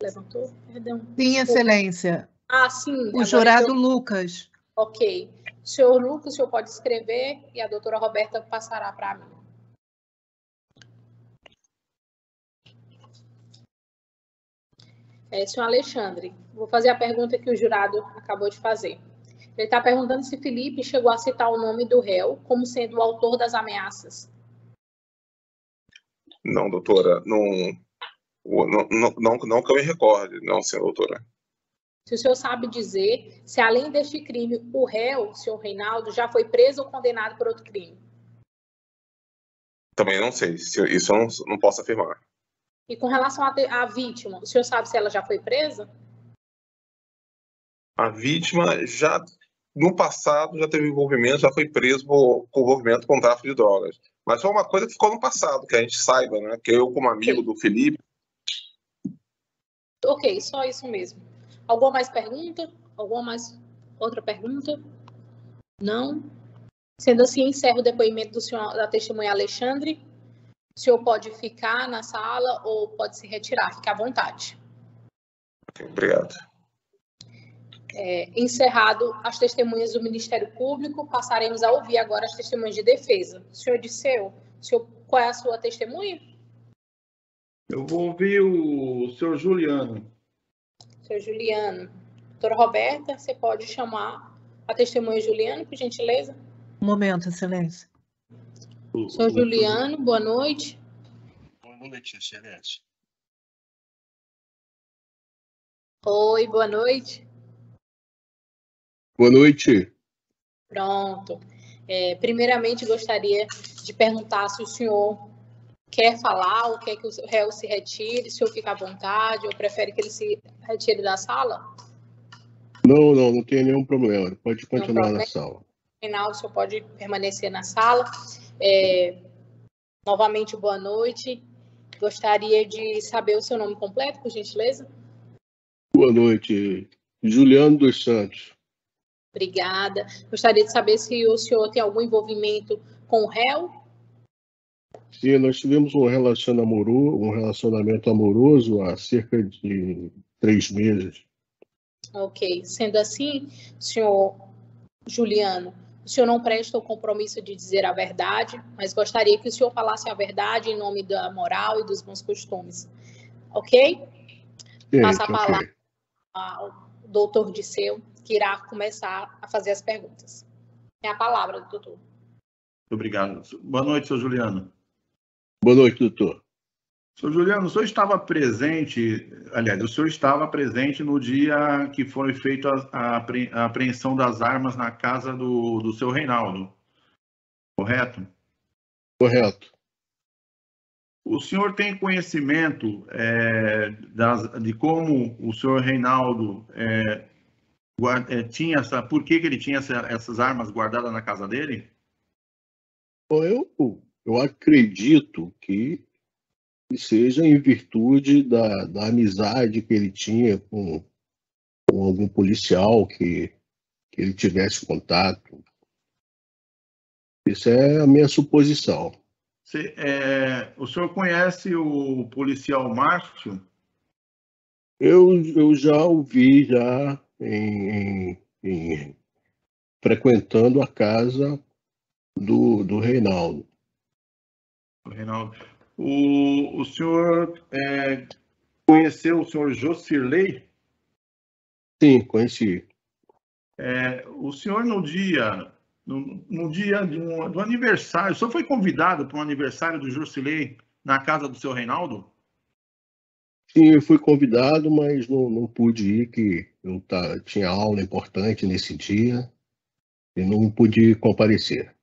Levantou? Perdão. Sim, Excelência. Sim. O jurado Lucas. Ok. Senhor Lucas, o senhor pode escrever e a doutora Roberta passará para mim. Senhor Alexandre, vou fazer a pergunta que o jurado acabou de fazer. Ele está perguntando se Felipe chegou a citar o nome do réu como sendo o autor das ameaças. Não, doutora, não que eu me recorde, não, senhora doutora. Se o senhor sabe dizer se, além deste crime, o réu, o senhor Reinaldo, já foi preso ou condenado por outro crime? Também não sei, isso eu não posso afirmar. E com relação à vítima, o senhor sabe se ela já foi presa? A vítima já, no passado, já teve envolvimento, já foi preso por envolvimento com tráfico de drogas. Mas foi uma coisa que ficou no passado, que a gente saiba, né? Que eu, como amigo do Felipe... Ok, só isso mesmo. Alguma mais pergunta? Outra pergunta? Não? Sendo assim, encerro o depoimento da testemunha Alexandre. O senhor pode ficar na sala ou pode se retirar, fique à vontade. Obrigado. Encerrado as testemunhas do Ministério Público, passaremos a ouvir agora as testemunhas de defesa. Senhor Disseu, qual é a sua testemunha? Eu vou ouvir o senhor Juliano. Senhor Juliano. Doutora Roberta, você pode chamar a testemunha Juliano, por gentileza? Um momento, Excelência. Senhor Juliano, boa noite. Boa noite, Excelência. Oi, boa noite. Boa noite. Pronto. Primeiramente, gostaria de perguntar se o senhor quer falar ou quer que o réu se retire, se o senhor fica à vontade, ou prefere que ele se retire da sala? Não tem nenhum problema. Pode continuar na sala. Reinaldo, o senhor pode permanecer na sala. Novamente, boa noite. Gostaria de saber o seu nome completo, por gentileza? Boa noite. Juliano dos Santos. Obrigada. Gostaria de saber se o senhor tem algum envolvimento com o réu? Sim, nós tivemos um relacionamento amoroso há cerca de 3 meses. Ok. Sendo assim, senhor Juliano, o senhor não presta o compromisso de dizer a verdade, mas gostaria que o senhor falasse a verdade em nome da moral e dos bons costumes. Ok? Passa a palavra ao doutor Disseu, que irá começar a fazer as perguntas. Tem a palavra, doutor. Muito obrigado. Boa noite, senhor Juliano. Boa noite, doutor. Senhor Juliano, o senhor estava presente, aliás, o senhor estava presente no dia que foi feita a apreensão das armas na casa do seu Reinaldo, correto? Correto. O senhor tem conhecimento de como o senhor Reinaldo tinha por que ele tinha essas armas guardadas na casa dele? Bom, eu acredito que seja em virtude da amizade que ele tinha com algum policial que ele tivesse contato. Isso é a minha suposição. O senhor conhece o policial Márcio? Eu já o vi frequentando a casa do Reinaldo. O senhor conheceu o senhor Jocirley? Sim, conheci. O senhor, no dia do aniversário, o senhor foi convidado para um aniversário do Jocirley na casa do seu Reinaldo? Sim, eu fui convidado, mas não pude ir, que eu tinha aula importante nesse dia e não pude comparecer.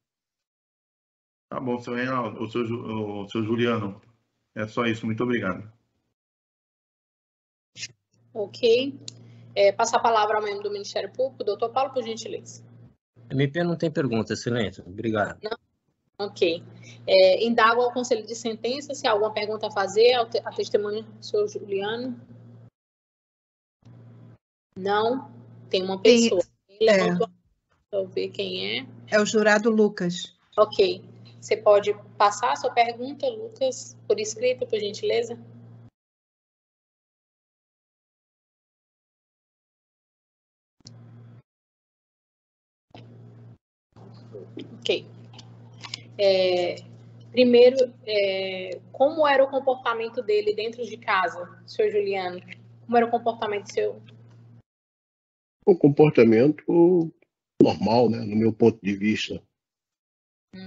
Tá bom, seu Reinaldo, o seu Juliano. É só isso, muito obrigado. Ok. Passa a palavra ao membro do Ministério Público, doutor Paulo, por gentileza. MP não tem pergunta, excelente. Obrigado. Não? Ok. Indago ao Conselho de Sentença se há alguma pergunta a fazer a testemunha do senhor Juliano. Não? Tem uma pessoa. Levantou. Deixa eu ver quem é. É o jurado Lucas. Ok. Você pode passar a sua pergunta, Lucas, por escrito, por gentileza? Ok. Primeiro, como era o comportamento dele dentro de casa, senhor Juliano? Como era o comportamento seu? Um comportamento normal, né, no meu ponto de vista.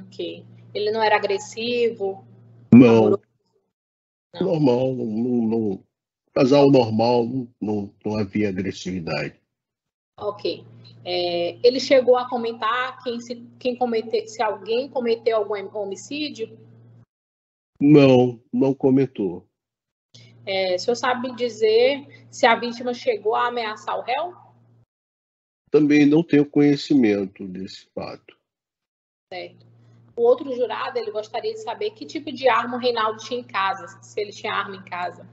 Ok. Ele não era agressivo? Não. Amoroso? Não. Normal. Não, casal normal, não havia agressividade. Ok. Ele chegou a comentar se alguém cometeu algum homicídio? Não comentou. O senhor sabe dizer se a vítima chegou a ameaçar o réu? Também não tenho conhecimento desse fato. Certo. O outro jurado, ele gostaria de saber que tipo de arma o Reinaldo tinha em casa, se ele tinha arma em casa.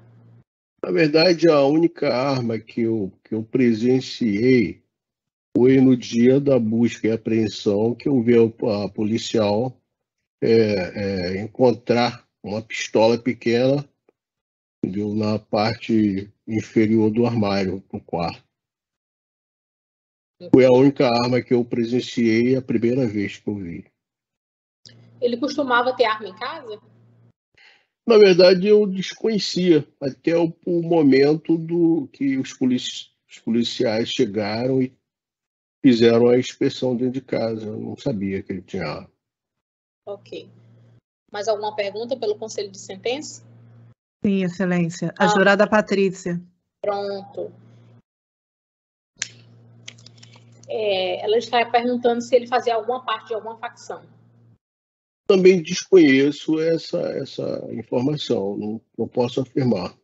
Na verdade, a única arma que eu presenciei foi no dia da busca e apreensão, que eu vi a policial encontrar uma pistola pequena na parte inferior do armário do quarto. Foi a única arma que eu presenciei a primeira vez que eu vi. Ele costumava ter arma em casa? Na verdade, eu desconhecia até o momento que os policiais chegaram e fizeram a inspeção dentro de casa. Eu não sabia que ele tinha arma. Ok. Mais alguma pergunta pelo Conselho de Sentença? Sim, Excelência. A jurada Patrícia. Pronto. Ela está perguntando se ele fazia alguma parte de alguma facção. Também desconheço essa informação, não posso afirmar.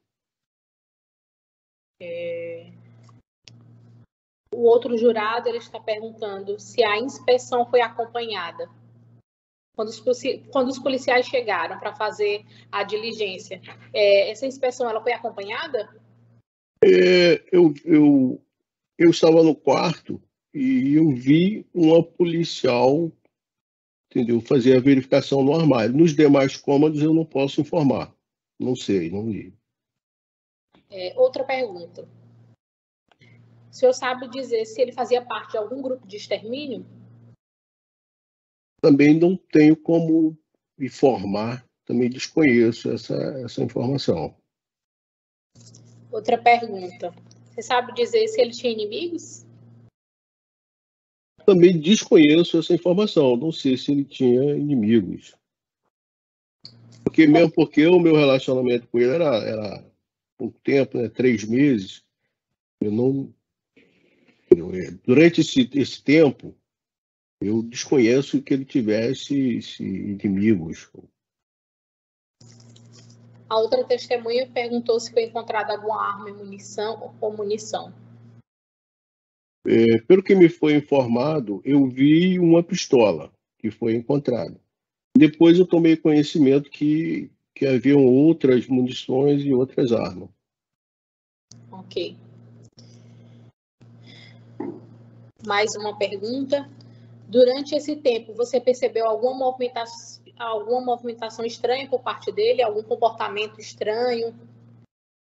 O outro jurado, ele está perguntando se a inspeção foi acompanhada. Quando os policiais chegaram para fazer a diligência, essa inspeção ela foi acompanhada? Eu estava no quarto e eu vi uma policial, entendeu, fazer a verificação no armário. Nos demais cômodos eu não posso informar. Não sei, não vi. Outra pergunta. O senhor sabe dizer se ele fazia parte de algum grupo de extermínio? Também não tenho como informar, também desconheço essa informação. Outra pergunta. Você sabe dizer se ele tinha inimigos? Também desconheço essa informação, não sei se ele tinha inimigos. Porque o meu relacionamento com ele era pouco tempo, né, 3 meses. Durante esse tempo, eu desconheço que ele tivesse inimigos. A outra testemunha perguntou se foi encontrada alguma arma e munição. Pelo que me foi informado, eu vi uma pistola que foi encontrada. Depois eu tomei conhecimento que haviam outras munições e outras armas. Ok. Mais uma pergunta. Durante esse tempo, você percebeu alguma movimentação estranha por parte dele? Algum comportamento estranho?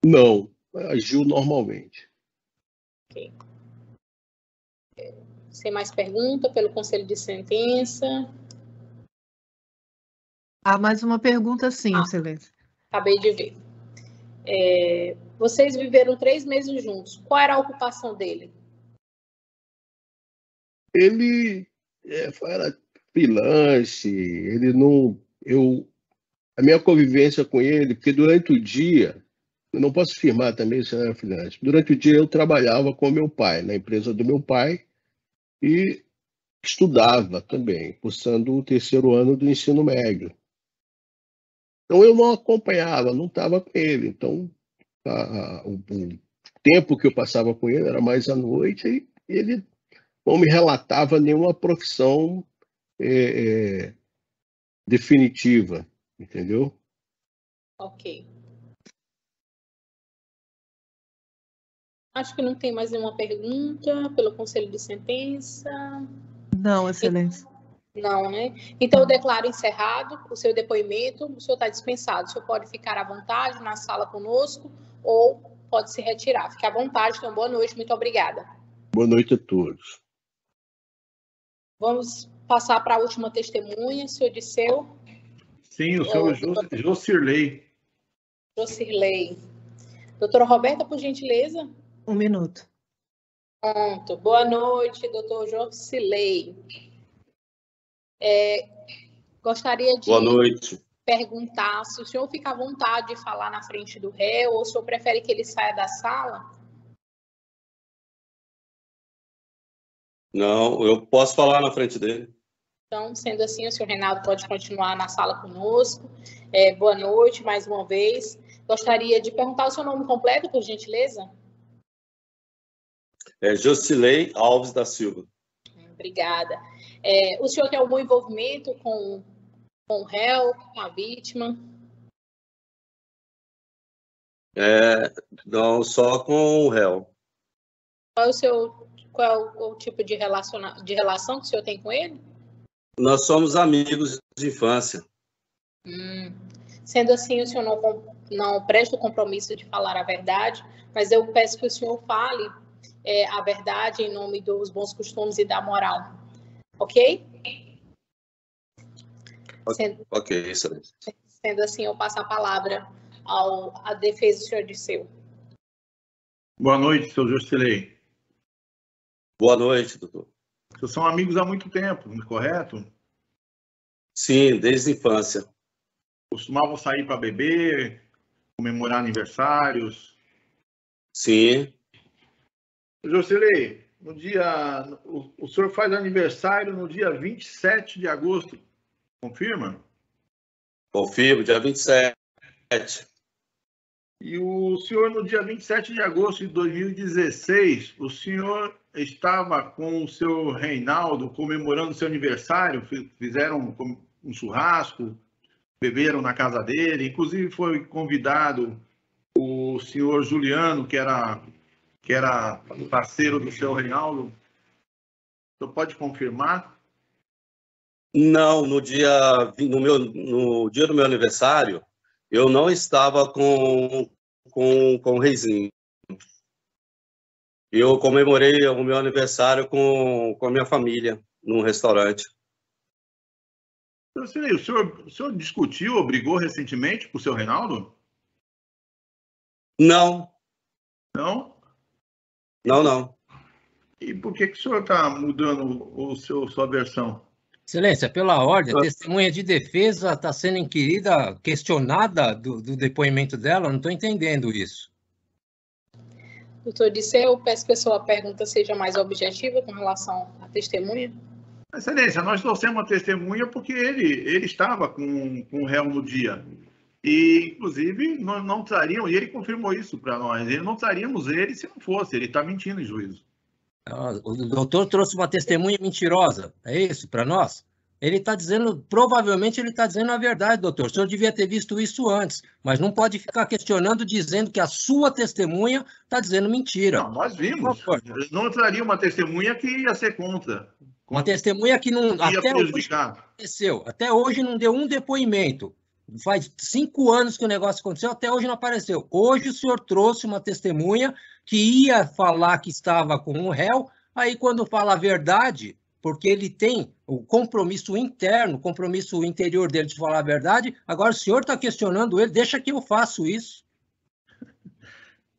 Não, agiu normalmente. Ok. Sem mais pergunta, pelo conselho de sentença. Há mais uma pergunta, sim, Excelência. Acabei de ver. Vocês viveram 3 meses juntos. Qual era a ocupação dele? Ele era freelance, ele não... a minha convivência com ele, porque durante o dia, eu não posso afirmar também se ele era freelance, durante o dia eu trabalhava com meu pai, na empresa do meu pai, e estudava também, cursando o 3º ano do ensino médio. Então eu não acompanhava, não estava com ele. Então o tempo que eu passava com ele era mais à noite e ele não me relatava nenhuma profissão definitiva, entendeu? Ok. Acho que não tem mais nenhuma pergunta pelo conselho de sentença. Não, Excelência. Não, né? Então, eu declaro encerrado o seu depoimento. O senhor está dispensado. O senhor pode ficar à vontade na sala conosco ou pode se retirar. Fique à vontade. Então, boa noite. Muito obrigada. Boa noite a todos. Vamos passar para a última testemunha, senhor Disseu. Sim, o senhor Jocirley. Jocirley. Doutora Roberta, por gentileza. 1 minuto. Pronto. Boa noite, doutor Jocirley. Gostaria de Boa noite. Perguntar se o senhor fica à vontade de falar na frente do réu ou o senhor prefere que ele saia da sala? Não, eu posso falar na frente dele. Então, sendo assim, o senhor Reinaldo pode continuar na sala conosco. Boa noite, mais uma vez. Gostaria de perguntar o seu nome completo, por gentileza? Jocirley Alves da Silva. Obrigada. O senhor tem algum envolvimento com o réu, com a vítima? Não, só com o réu. Qual é o tipo de relação que o senhor tem com ele? Nós somos amigos de infância. Sendo assim, o senhor não presta o compromisso de falar a verdade, mas eu peço que o senhor fale a verdade em nome dos bons costumes e da moral. Ok? Ok, excelente. Sendo assim, eu passo a palavra à defesa do senhor Disseu. Boa noite, seu Jocirley. Boa noite, doutor. Vocês são amigos há muito tempo, correto? Sim, desde a infância. Costumavam sair para beber, comemorar aniversários? Sim. Jocirley, o senhor faz aniversário no dia 27 de agosto, confirma? Confirmo, dia 27. E o senhor, no dia 27 de agosto de 2016, o senhor estava com o seu Reinaldo comemorando seu aniversário, fizeram um churrasco, beberam na casa dele, inclusive foi convidado o senhor Juliano, que era parceiro do seu Reinaldo. O senhor pode confirmar? Não, no dia do meu aniversário, eu não estava com o Reizinho. Eu comemorei o meu aniversário com a minha família, num restaurante. O senhor discutiu ou brigou recentemente com o seu Reinaldo? Não. Não? Não. E por que o senhor está mudando sua versão? Excelência, pela ordem, a testemunha de defesa está sendo inquirida, questionada do depoimento dela, não estou entendendo isso. Doutor Disseu, peço que a sua pergunta seja mais objetiva com relação à testemunha. Excelência, nós trouxemos a testemunha porque ele estava com o réu no dia. E, inclusive, nós não traríamos, e ele confirmou isso para nós, não traríamos ele se não fosse, ele está mentindo em juízo. O doutor trouxe uma testemunha mentirosa, é isso, para nós? Ele está dizendo, provavelmente ele está dizendo a verdade, doutor. O senhor devia ter visto isso antes, mas não pode ficar questionando, dizendo que a sua testemunha está dizendo mentira. Não, nós vimos. Não traria uma testemunha que ia ser contra. Uma testemunha que não... Ia prejudicar. Até hoje não deu um depoimento. Faz 5 anos que o negócio aconteceu, até hoje não apareceu. Hoje o senhor trouxe uma testemunha que ia falar que estava com o réu, aí quando fala a verdade, porque ele tem o compromisso interno, o compromisso interior dele de falar a verdade, agora o senhor está questionando ele, deixa que eu faço isso.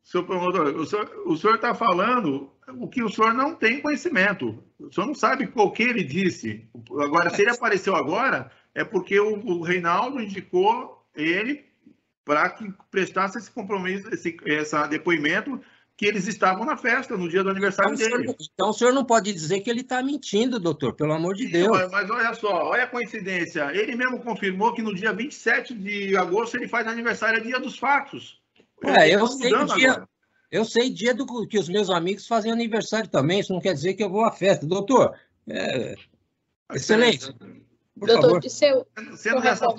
Senhor promotor, o senhor está falando o que o senhor não tem conhecimento. O senhor não sabe o que ele disse. Agora, se ele apareceu agora, é porque o Reinaldo indicou ele para que prestasse esse compromisso, esse depoimento, que eles estavam na festa, no dia do aniversário dele. Então o senhor não pode dizer que ele está mentindo, doutor, pelo amor de Deus. Mas olha só, olha a coincidência. Ele mesmo confirmou que no dia 27 de agosto ele faz aniversário, é dia dos fatos. Eu sei dia que os meus amigos fazem aniversário também, isso não quer dizer que eu vou à festa. Doutor, excelente. Por favor. Sendo dessa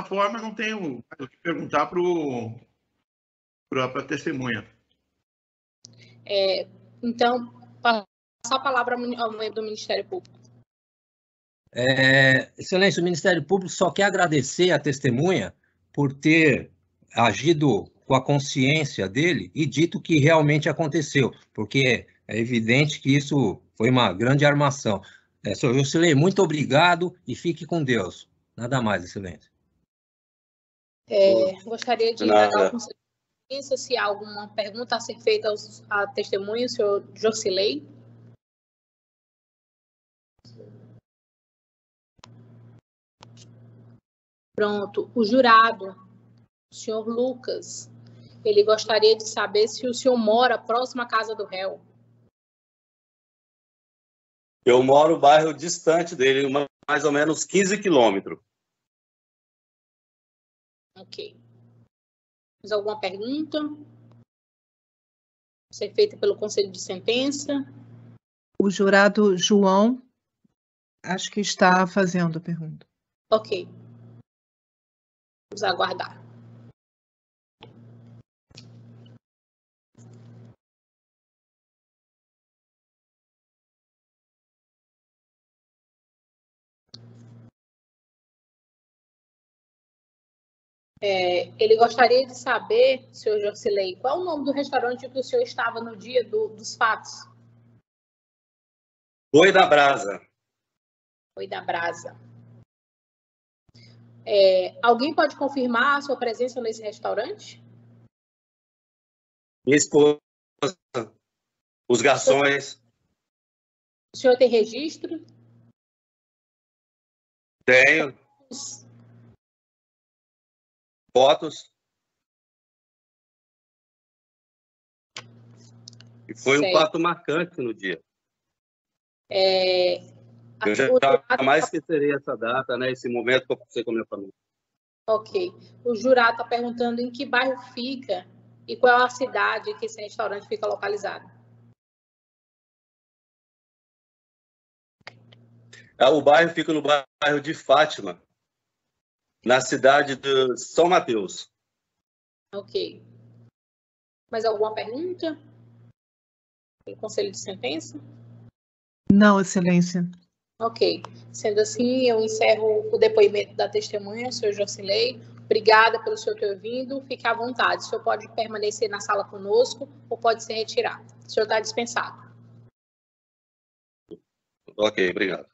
forma, não tenho o que perguntar para a testemunha. Então, passar a palavra ao membro do Ministério Público. Excelência, o Ministério Público só quer agradecer a testemunha por ter agido com a consciência dele e dito que realmente aconteceu, porque é evidente que isso foi uma grande armação. Senhor Jusilei, muito obrigado e fique com Deus. Nada mais, excelência. Gostaria de indagar com se há alguma pergunta a ser feita à testemunha, senhor Jusilei. Pronto. O jurado, o senhor Lucas, ele gostaria de saber se o senhor mora próximo à casa do réu. Eu moro no bairro distante dele, mais ou menos 15 quilômetros. Ok. Mais alguma pergunta? Ser feita pelo Conselho de Sentença. O jurado João, acho que está fazendo a pergunta. Ok. Vamos aguardar. Ele gostaria de saber, senhor Jusilei, qual o nome do restaurante que o senhor estava no dia dos fatos? Boi da Brasa. Boi da Brasa. Alguém pode confirmar a sua presença nesse restaurante? Minha esposa, os garçons. O senhor tem registro? Tenho. Fotos. E foi um fato marcante no dia. Eu jamais esquecerei essa data, né? Esse momento que eu passei com a minha família. Ok. O jurado está perguntando em que bairro fica e qual é a cidade que esse restaurante fica localizado. O bairro fica no bairro de Fátima, na cidade de São Mateus. Ok. Mais alguma pergunta? Pelo conselho de sentença? Não, Excelência. Ok. Sendo assim, eu encerro o depoimento da testemunha, senhor Jocilei. Obrigada pelo senhor ter vindo. Fique à vontade. O senhor pode permanecer na sala conosco ou pode ser retirado. O senhor está dispensado. Ok, obrigado.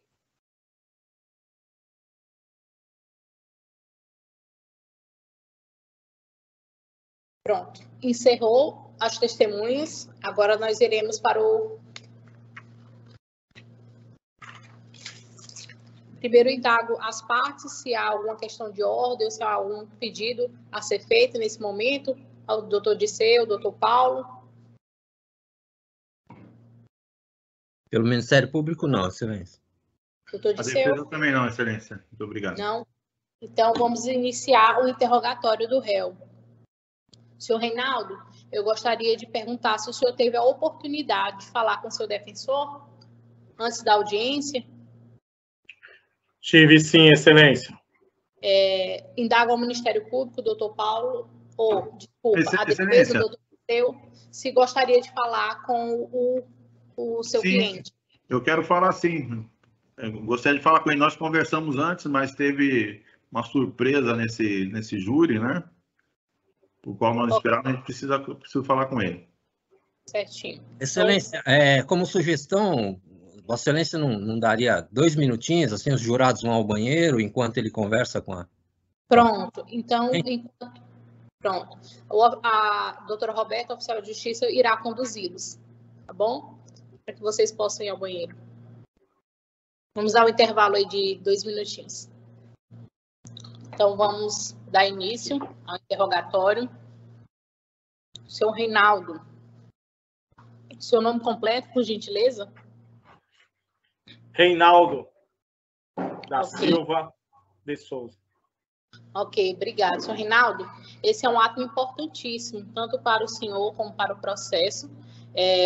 Pronto. Encerrou as testemunhas. Agora nós iremos para o primeiro indago as partes, se há alguma questão de ordem ou se há algum pedido a ser feito nesse momento, ao doutor Disseu, doutor Paulo. Pelo Ministério Público, não, Excelência. Doutor A Disseu? defesa também não, Excelência. Muito obrigado. Não? Então, vamos iniciar o interrogatório do réu. Senhor Reinaldo, eu gostaria de perguntar se o senhor teve a oportunidade de falar com o seu defensor antes da audiência. Tive sim, Excelência. Indago ao Ministério Público, doutor Paulo, desculpa, a defesa Excelência. do doutor Disseu, se gostaria de falar com o seu cliente. Eu quero falar sim. Eu gostaria de falar com ele. Nós conversamos antes, mas teve uma surpresa nesse júri, né? O qual nós esperávamos, a gente precisa falar com ele. Certinho. Excelência, como sugestão, Vossa Excelência não daria 2 minutinhos, assim, os jurados vão ao banheiro enquanto ele conversa com a... Pronto. Então, pronto. A doutora Roberta, oficial de justiça, irá conduzi-los, tá bom? Para que vocês possam ir ao banheiro. Vamos dar um intervalo aí de 2 minutinhos. Então, vamos dar início ao interrogatório. Senhor Reinaldo, seu nome completo, por gentileza? Reinaldo da Silva de Souza. Ok, obrigado. Senhor Reinaldo, esse é um ato importantíssimo, tanto para o senhor como para o processo.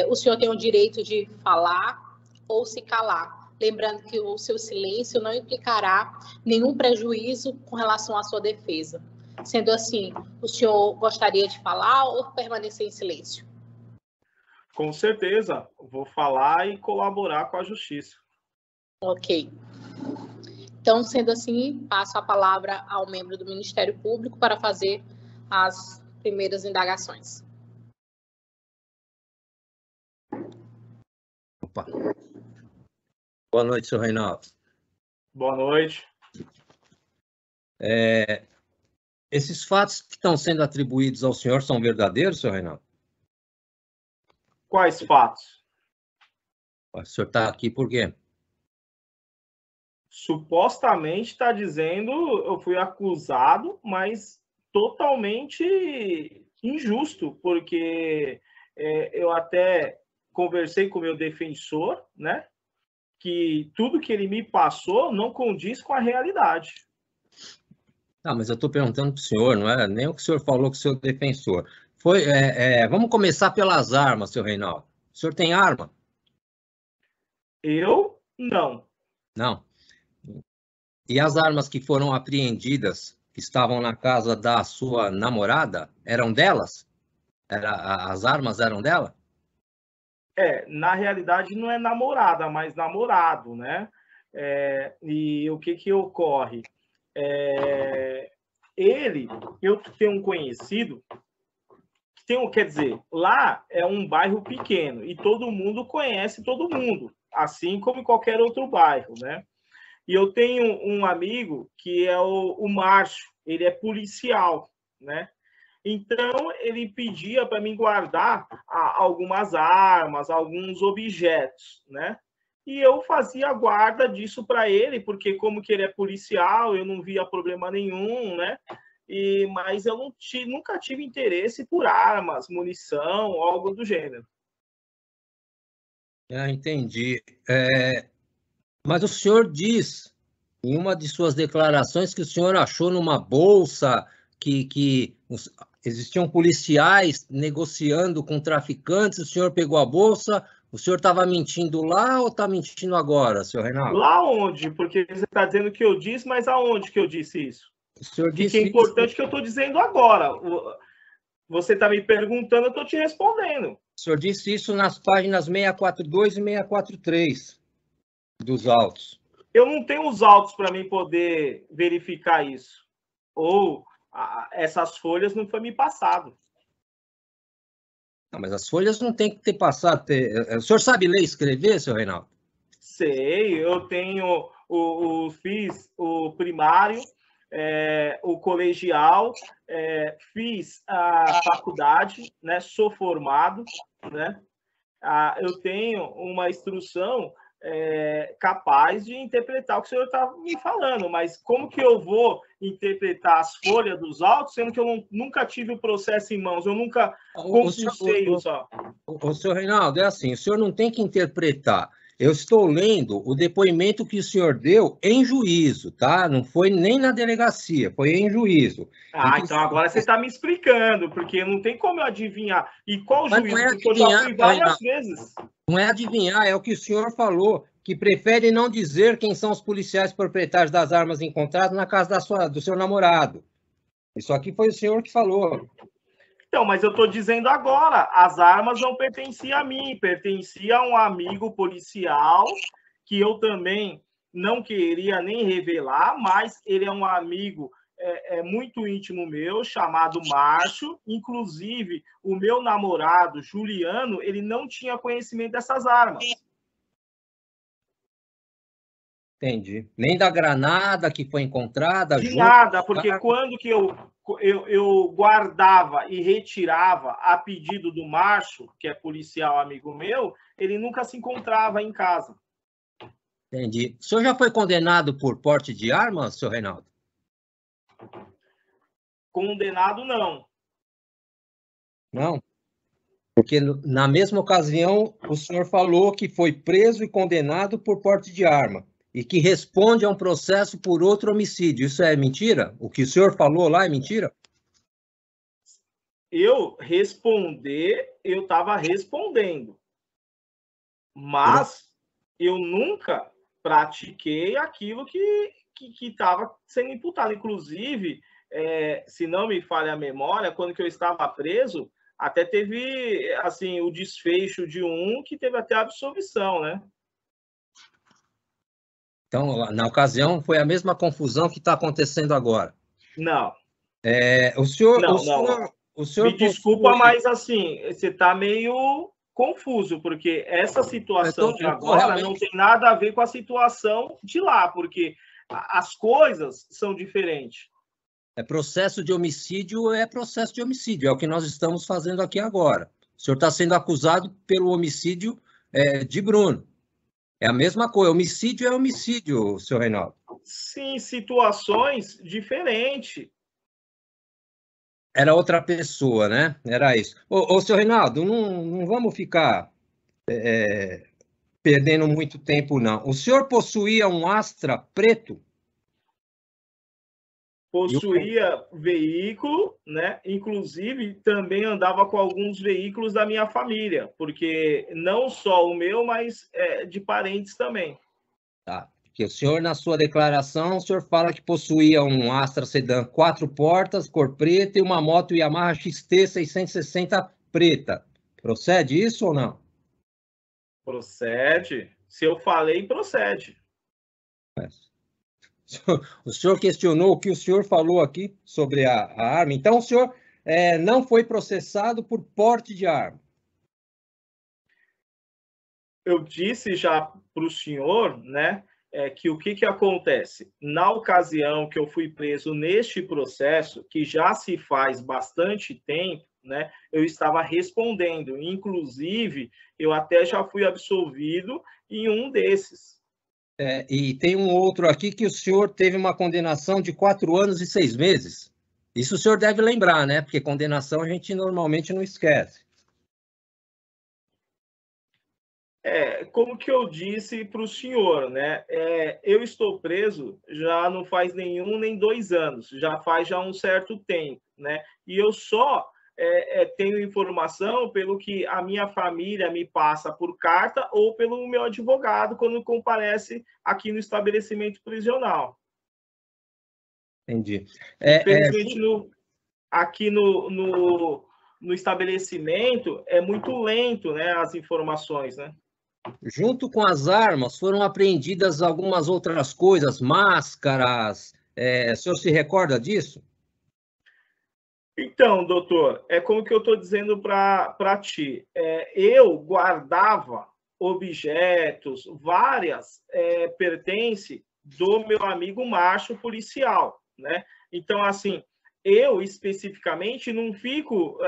O senhor tem o direito de falar ou se calar. Lembrando que o seu silêncio não implicará nenhum prejuízo com relação à sua defesa. Sendo assim, o senhor gostaria de falar ou permanecer em silêncio? Com certeza, vou falar e colaborar com a justiça. Ok. Então, sendo assim, passo a palavra ao membro do Ministério Público para fazer as primeiras indagações. Opa. Boa noite, senhor Reinaldo. Boa noite. Esses fatos que estão sendo atribuídos ao senhor são verdadeiros, senhor Reinaldo? Quais fatos? O senhor está aqui por quê? Supostamente está dizendo eu fui acusado, mas totalmente injusto, porque eu até conversei com o meu defensor, né? Que tudo que ele me passou não condiz com a realidade. Mas eu estou perguntando para o senhor, não é nem o que o senhor falou com o seu defensor. Vamos começar pelas armas, senhor Reinaldo. O senhor tem arma? Eu, não. Não. E as armas que foram apreendidas, que estavam na casa da sua namorada, eram delas? As armas eram dela? Na realidade não é namorada, mas namorado, né? E o que ocorre? Eu tenho um conhecido, quer dizer, lá é um bairro pequeno e todo mundo conhece todo mundo, assim como em qualquer outro bairro, né? E eu tenho um amigo que é o Márcio, ele é policial, né? Então, ele pedia para mim guardar algumas armas, alguns objetos, né? E eu fazia a guarda disso para ele, porque como que ele é policial, eu não via problema nenhum, né? Mas eu nunca tive interesse por armas, munição, algo do gênero. Entendi. Mas o senhor diz, em uma de suas declarações, que o senhor achou numa bolsa que existiam policiais negociando com traficantes, o senhor pegou a bolsa, o senhor estava mentindo lá ou está mentindo agora, senhor Reinaldo? Lá onde? Porque você está dizendo que eu disse, mas aonde que eu disse isso? O senhor disse que é importante que eu estou dizendo agora. Você está me perguntando, eu estou te respondendo. O senhor disse isso nas páginas 642 e 643 dos autos. Eu não tenho os autos para mim poder verificar isso. Ou essas folhas não foi me passado. Não, mas as folhas não tem que ter passado. O senhor sabe ler e escrever, senhor Reinaldo? Sei, eu tenho fiz o primário, o colegial, fiz a faculdade, né? Sou formado, né? Eu tenho uma instrução capaz de interpretar o que o senhor está me falando, mas como que eu vou interpretar as folhas dos autos, sendo que eu nunca tive o processo em mãos, eu nunca compulsei os autos? O senhor Reinaldo, é assim, o senhor não tem que interpretar. Eu estou lendo o depoimento que o senhor deu em juízo, tá? Não foi nem na delegacia, foi em juízo. Então agora você está me explicando, porque não tem como eu adivinhar. E qual juízo? Porque eu já fui várias vezes. Não é adivinhar, é o que o senhor falou, que prefere não dizer quem são os policiais proprietários das armas encontradas na casa do seu namorado. Isso aqui foi o senhor que falou. Então, mas eu estou dizendo agora, as armas não pertenciam a mim, pertencia a um amigo policial, que eu também não queria nem revelar, mas ele é um amigo muito íntimo meu, chamado Márcio. Inclusive, o meu namorado, Juliano, ele não tinha conhecimento dessas armas. Entendi. Nem da granada que foi encontrada? De nada, porque quando que eu guardava e retirava a pedido do Márcio, que é policial amigo meu, ele nunca se encontrava em casa. Entendi. O senhor já foi condenado por porte de arma, senhor Reinaldo? Condenado, não. Não? Porque na mesma ocasião o senhor falou que foi preso e condenado por porte de arma e que responde a um processo por outro homicídio. Isso é mentira? O que o senhor falou lá é mentira? Eu estava respondendo. Mas eu nunca pratiquei aquilo que estava sendo imputado. Inclusive, se não me falha a memória, quando que eu estava preso, até teve assim o desfecho de que teve até a absolvição, né? Então, na ocasião, foi a mesma confusão que está acontecendo agora. Não. O senhor... Me desculpa, mas assim, você está meio confuso, porque essa situação de agora não tem nada a ver com a situação de lá, porque as coisas são diferentes. Processo de homicídio é processo de homicídio, é o que nós estamos fazendo aqui agora. O senhor está sendo acusado pelo homicídio de Bruno. É a mesma coisa, homicídio é homicídio, senhor Reinaldo. Sim, situações diferentes. Era outra pessoa, né? Era isso. Ô senhor Reinaldo, não vamos ficar perdendo muito tempo, não. O senhor possuía um Astra preto? Possuía veículo, né? Inclusive, também andava com alguns veículos da minha família, porque não só o meu, mas de parentes também. Tá. Porque o senhor, na sua declaração, o senhor fala que possuía um Astra Sedan 4 portas, cor preta, e uma moto Yamaha XT 660 preta. Procede isso ou não? Procede. Se eu falei, procede. O senhor questionou o que o senhor falou aqui sobre a arma. Então, o senhor não foi processado por porte de arma? Eu disse já para o senhor, né, que o que acontece? Na ocasião que eu fui preso neste processo, que já se faz bastante tempo, né, eu estava respondendo. Inclusive, eu até já fui absolvido em um desses. E tem um outro aqui que o senhor teve uma condenação de 4 anos e 6 meses. Isso o senhor deve lembrar, né? Porque condenação a gente normalmente não esquece. Como que eu disse para o senhor, né? Eu estou preso já não faz nenhum nem 2 anos, já faz um certo tempo, né? E eu só tenho informação pelo que a minha família me passa por carta ou pelo meu advogado quando comparece aqui no estabelecimento prisional. Entendi. Infelizmente, aqui no estabelecimento é muito lento, né, as informações, né? Junto com as armas, foram apreendidas algumas outras coisas, máscaras. O senhor se recorda disso? Então, doutor, é como que eu estou dizendo para ti. Eu guardava objetos, várias pertences do meu amigo Márcio, policial, né? Então, assim, eu especificamente não fico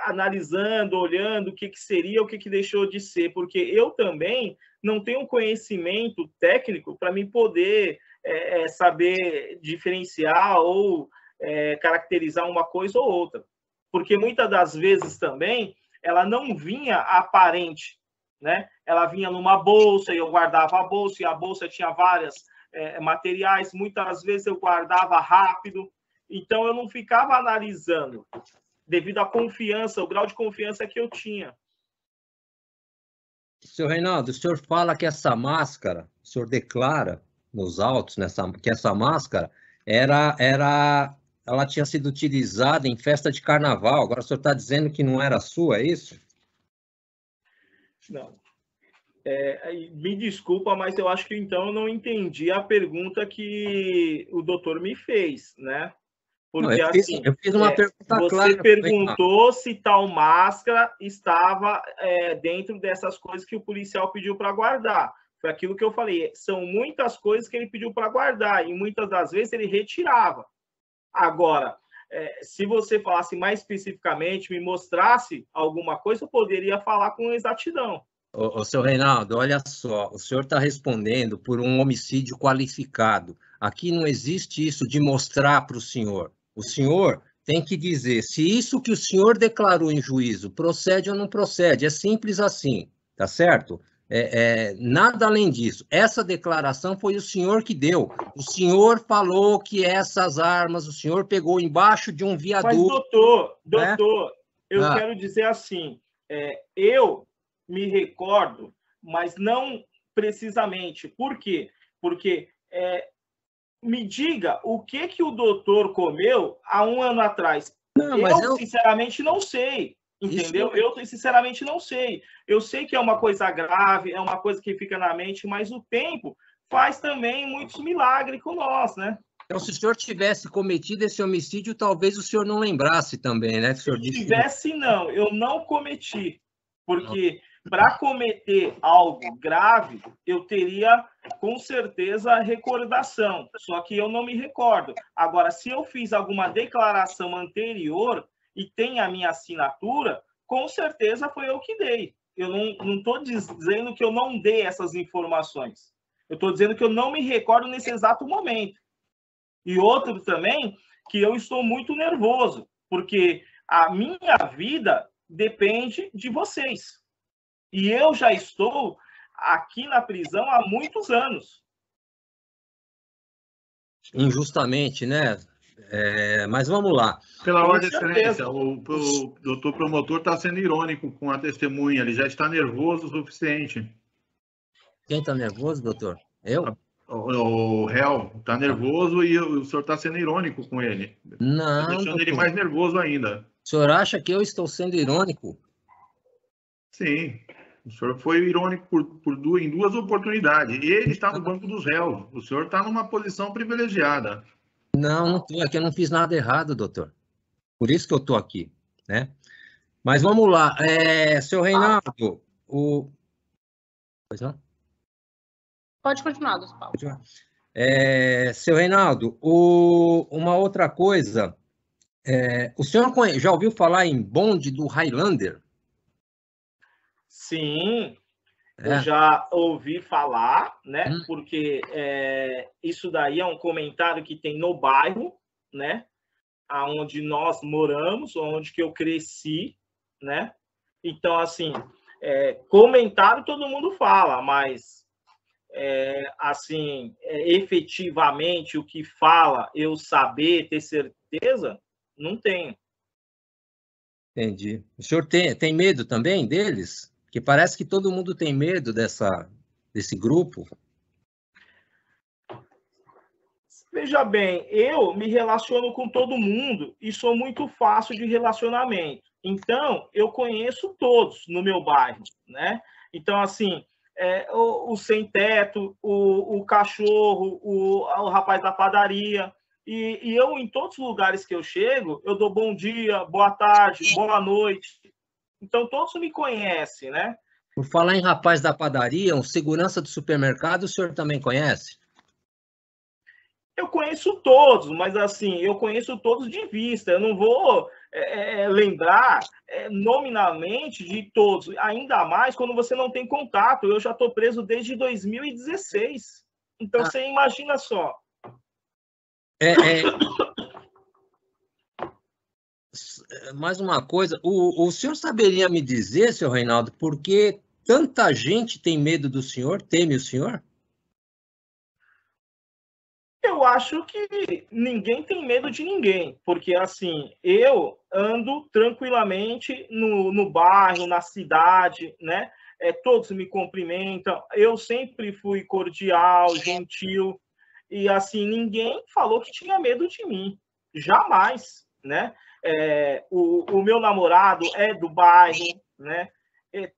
analisando, olhando o que seria, o que deixou de ser, porque eu também não tenho conhecimento técnico para me poder saber diferenciar ou caracterizar uma coisa ou outra. Porque muitas das vezes também ela não vinha aparente, né? Ela vinha numa bolsa e eu guardava a bolsa, e a bolsa tinha vários materiais, muitas vezes eu guardava rápido. Então, eu não ficava analisando, devido à confiança, o grau de confiança que eu tinha. Senhor Reinaldo, o senhor fala que essa máscara, o senhor declara nos autos que essa máscara ela tinha sido utilizada em festa de carnaval. Agora o senhor está dizendo que não era sua, é isso? Não. Me desculpa, mas eu acho que então eu não entendi a pergunta que o doutor me fez, né? Porque, não, eu fiz uma pergunta você clara. Você perguntou se tal máscara estava dentro dessas coisas que o policial pediu para guardar. Foi aquilo que eu falei. São muitas coisas que ele pediu para guardar e muitas das vezes ele retirava. Agora, se você falasse mais especificamente, me mostrasse alguma coisa, eu poderia falar com exatidão. Seu Reinaldo, olha só, o senhor está respondendo por um homicídio qualificado. Aqui não existe isso de mostrar para o senhor. O senhor tem que dizer se isso que o senhor declarou em juízo procede ou não procede. É simples assim, tá certo? Nada além disso. Essa declaração foi o senhor que deu. O senhor falou que essas armas o senhor pegou embaixo de um viaduto. Mas, doutor, eu quero dizer assim, eu me recordo, mas não precisamente. Por quê? Porque me diga o que o doutor comeu há 1 ano atrás. Eu sinceramente não sei, entendeu? Eu sinceramente não sei. Eu sei que é uma coisa grave, é uma coisa que fica na mente, mas o tempo faz também muitos milagres com nós, né? Então, se o senhor tivesse cometido esse homicídio, talvez o senhor não lembrasse também, né? Se tivesse, não. Eu não cometi. Porque para cometer algo grave, eu teria, com certeza, recordação. Só que eu não me recordo. Agora, se eu fiz alguma declaração anterior e tem a minha assinatura, com certeza foi eu que dei. Eu não estou dizendo que eu não dei essas informações. Eu estou dizendo que eu não me recordo nesse exato momento. E outro também, que eu estou muito nervoso, porque a minha vida depende de vocês. E eu já estou aqui na prisão há muitos anos. Injustamente, né? Mas vamos lá. Pela ordem de excelência, o doutor promotor está sendo irônico com a testemunha. Ele já está nervoso o suficiente. Quem está nervoso, doutor? Eu? O réu está nervoso e o senhor está sendo irônico com ele. Não, tá deixando doutor. ele mais nervoso ainda. O senhor acha que eu estou sendo irônico? Sim. O senhor foi irônico em 2 oportunidades. E ele está no banco dos réus. O senhor está numa posição privilegiada. Não estou. É que eu não fiz nada errado, doutor. Por isso que eu estou aqui, né? Mas vamos lá. Seu Reinaldo, Pois não? Pode continuar, Dr. Paulo. Seu Reinaldo, uma outra coisa. O senhor já ouviu falar em bonde do Highlander? Sim, eu já ouvi falar, né? Porque isso daí é um comentário que tem no bairro, né? Aonde nós moramos, onde que eu cresci, né? Então, assim, Comentário todo mundo fala, mas assim, efetivamente o que fala, eu saber, ter certeza, não tenho. Entendi. O senhor tem medo também deles? Que parece que todo mundo tem medo desse grupo. Veja bem, eu me relaciono com todo mundo e sou muito fácil de relacionamento. Então, eu conheço todos no meu bairro, né? Então, assim, o sem-teto, o cachorro, o rapaz da padaria. E eu, em todos os lugares que eu chego, eu dou bom dia, boa tarde, boa noite. Então, todos me conhecem, né? Por falar em rapaz da padaria, um segurança do supermercado, o senhor também conhece? Eu conheço todos, mas assim, eu conheço todos de vista. Eu não vou lembrar nominalmente de todos, ainda mais quando você não tem contato. Eu já estou preso desde 2016. Então, você imagina só. Mais uma coisa, o senhor saberia me dizer, senhor Reinaldo, por que tanta gente tem medo do senhor, teme o senhor? Eu acho que ninguém tem medo de ninguém, porque assim, eu ando tranquilamente no bairro, na cidade, né? Todos me cumprimentam, eu sempre fui cordial, gentil, e assim, ninguém falou que tinha medo de mim, jamais, né? O meu namorado é do bairro, né?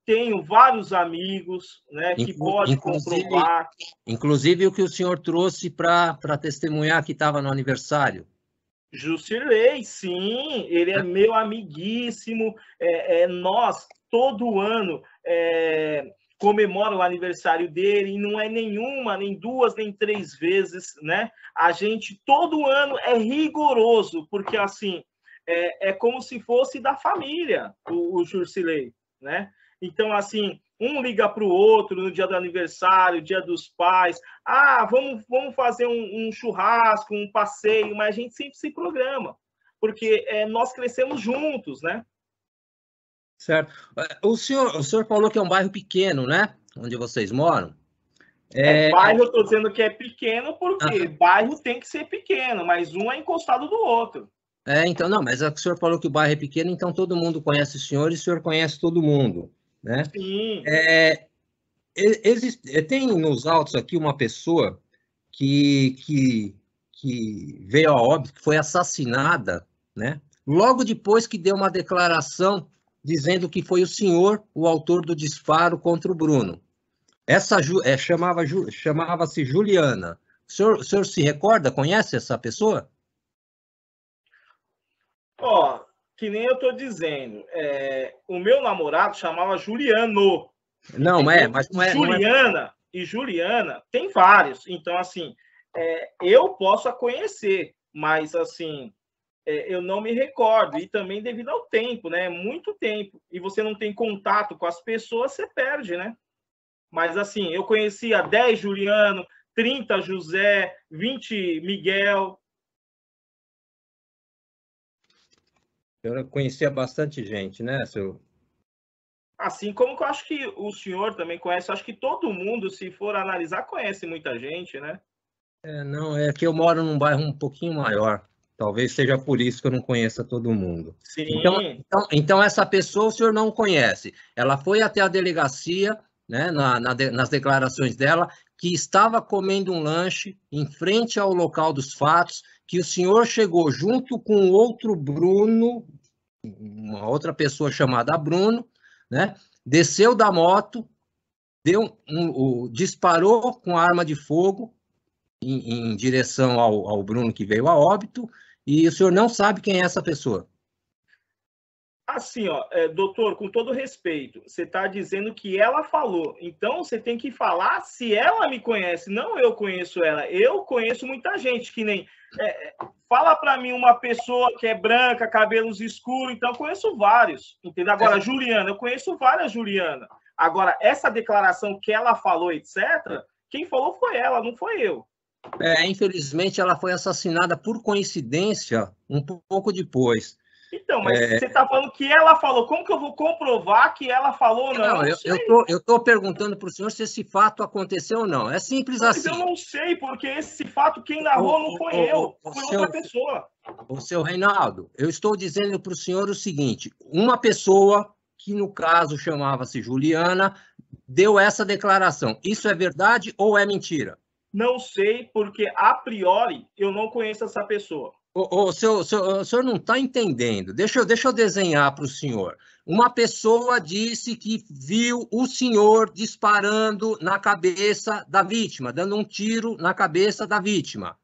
Tenho vários amigos, né, que podem comprovar. Inclusive o que o senhor trouxe para testemunhar que estava no aniversário. Jusilei, sim, ele é meu amiguíssimo. Nós, todo ano, comemora o aniversário dele, e não é nenhuma, nem duas, nem três vezes, né? A gente, todo ano, é rigoroso, porque, assim, é como se fosse da família, o Jusilei, né? Então, assim, um liga para o outro no dia do aniversário, dia dos pais. Vamos fazer um churrasco, um passeio, mas a gente sempre se programa, porque nós crescemos juntos, né? Certo. O senhor falou que é um bairro pequeno, né? Onde vocês moram. Bairro, eu estou dizendo que é pequeno porque bairro tem que ser pequeno, mas um é encostado do outro. Então, não, mas o senhor falou que o bairro é pequeno, então todo mundo conhece o senhor e o senhor conhece todo mundo, né? Sim. Tem nos autos aqui uma pessoa que veio a óbito, que foi assassinada, né? Logo depois que deu uma declaração dizendo que foi o senhor o autor do disparo contra o Bruno. Essa chamava-se Juliana. O senhor se recorda, conhece essa pessoa? Que nem eu estou dizendo, o meu namorado chamava Juliano. Não, mas não é. Juliana e Juliana tem vários. Então, assim, eu posso a conhecer, mas, assim, eu não me recordo. E também devido ao tempo, né? Muito tempo. E você não tem contato com as pessoas, você perde, né? Mas, assim, eu conhecia 10 Juliano, 30 José, 20 Miguel. Eu conhecia bastante gente, né, seu? Assim como que eu acho que o senhor também conhece, acho que todo mundo, se for analisar, conhece muita gente, né? Não, é que eu moro num bairro um pouquinho maior. Talvez seja por isso que eu não conheça todo mundo. Sim. Então essa pessoa o senhor não conhece. Ela foi até a delegacia, né, nas declarações dela, que estava comendo um lanche em frente ao local dos fatos, que o senhor chegou junto com outro Bruno, uma outra pessoa chamada Bruno, né? Desceu da moto, disparou com a arma de fogo em direção ao Bruno que veio a óbito, e o senhor não sabe quem é essa pessoa. Assim, doutor, com todo respeito, você está dizendo que ela falou, então você tem que falar se ela me conhece, não eu conheço ela. Eu conheço muita gente, que nem... fala para mim uma pessoa que é branca, cabelos escuros, então eu conheço vários, entendeu? Agora, Juliana, eu conheço várias Juliana. Agora, essa declaração que ela falou, etc., quem falou foi ela, não foi eu. Infelizmente, ela foi assassinada por coincidência um pouco depois. Então, mas você está falando que ela falou. Como que eu vou comprovar que ela falou ou não? Não, eu estou perguntando para o senhor se esse fato aconteceu ou não. É simples assim. Mas eu não sei, porque esse fato quem narrou não foi eu, foi outra pessoa. O seu Reinaldo, eu estou dizendo para o senhor o seguinte: uma pessoa, que no caso chamava-se Juliana, deu essa declaração. Isso é verdade ou é mentira? Não sei, porque a priori eu não conheço essa pessoa. O senhor não está entendendo. Deixa eu desenhar para o senhor. Uma pessoa disse que viu o senhor disparando na cabeça da vítima, dando um tiro na cabeça da vítima.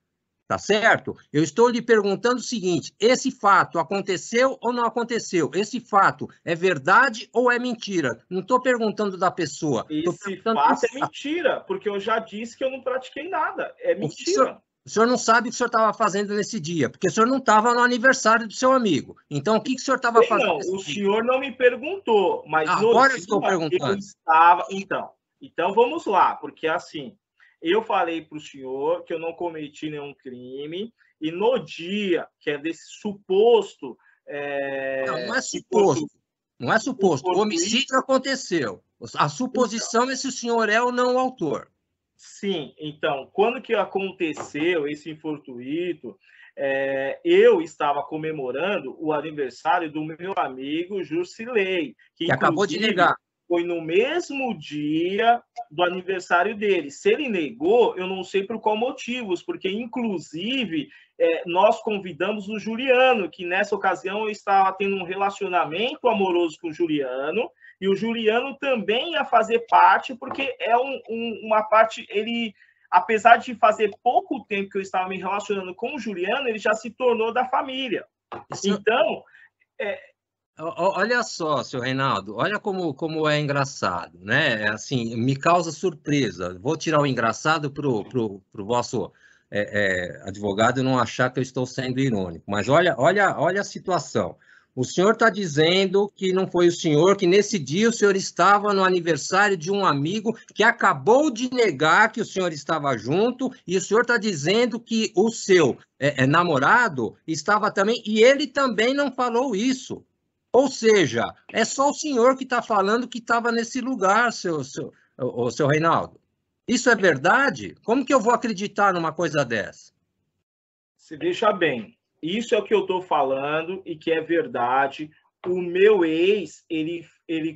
Tá certo? Eu estou lhe perguntando o seguinte: esse fato aconteceu ou não aconteceu? Esse fato é verdade ou é mentira? Não estou perguntando da pessoa. Esse fato é mentira, porque eu já disse que eu não pratiquei nada. É mentira. O senhor não sabe o que o senhor estava fazendo nesse dia, porque o senhor não estava no aniversário do seu amigo. Então, o que o senhor estava fazendo? Não, o senhor não me perguntou, mas agora eu estou perguntando. Eu estava. Então vamos lá, porque assim, eu falei para o senhor que eu não cometi nenhum crime, e no dia que é desse suposto. Não é suposto. Não é suposto. O homicídio aconteceu. A suposição é se o senhor é ou não o autor. Sim, então, quando que aconteceu esse infortuito, eu estava comemorando o aniversário do meu amigo Jusilei, que acabou de negar. Foi no mesmo dia do aniversário dele. Se ele negou, eu não sei por qual motivos, porque, inclusive, nós convidamos o Juliano, que nessa ocasião eu estava tendo um relacionamento amoroso com o Juliano, e o Juliano também ia fazer parte, porque é uma parte, ele, apesar de fazer pouco tempo que eu estava me relacionando com o Juliano, ele já se tornou da família. Então... Olha só, seu Reinaldo, olha como é engraçado, né? Assim, me causa surpresa. Vou tirar o engraçado para o vosso advogado não achar que eu estou sendo irônico, mas olha a situação. O senhor está dizendo que não foi o senhor, que nesse dia o senhor estava no aniversário de um amigo que acabou de negar que o senhor estava junto, e o senhor está dizendo que o seu namorado estava também, e ele também não falou isso. Ou seja, é só o senhor que está falando que estava nesse lugar, seu Reinaldo. Isso é verdade? Como que eu vou acreditar numa coisa dessa? Se deixa bem. Isso é o que eu estou falando e que é verdade. O meu ex, ele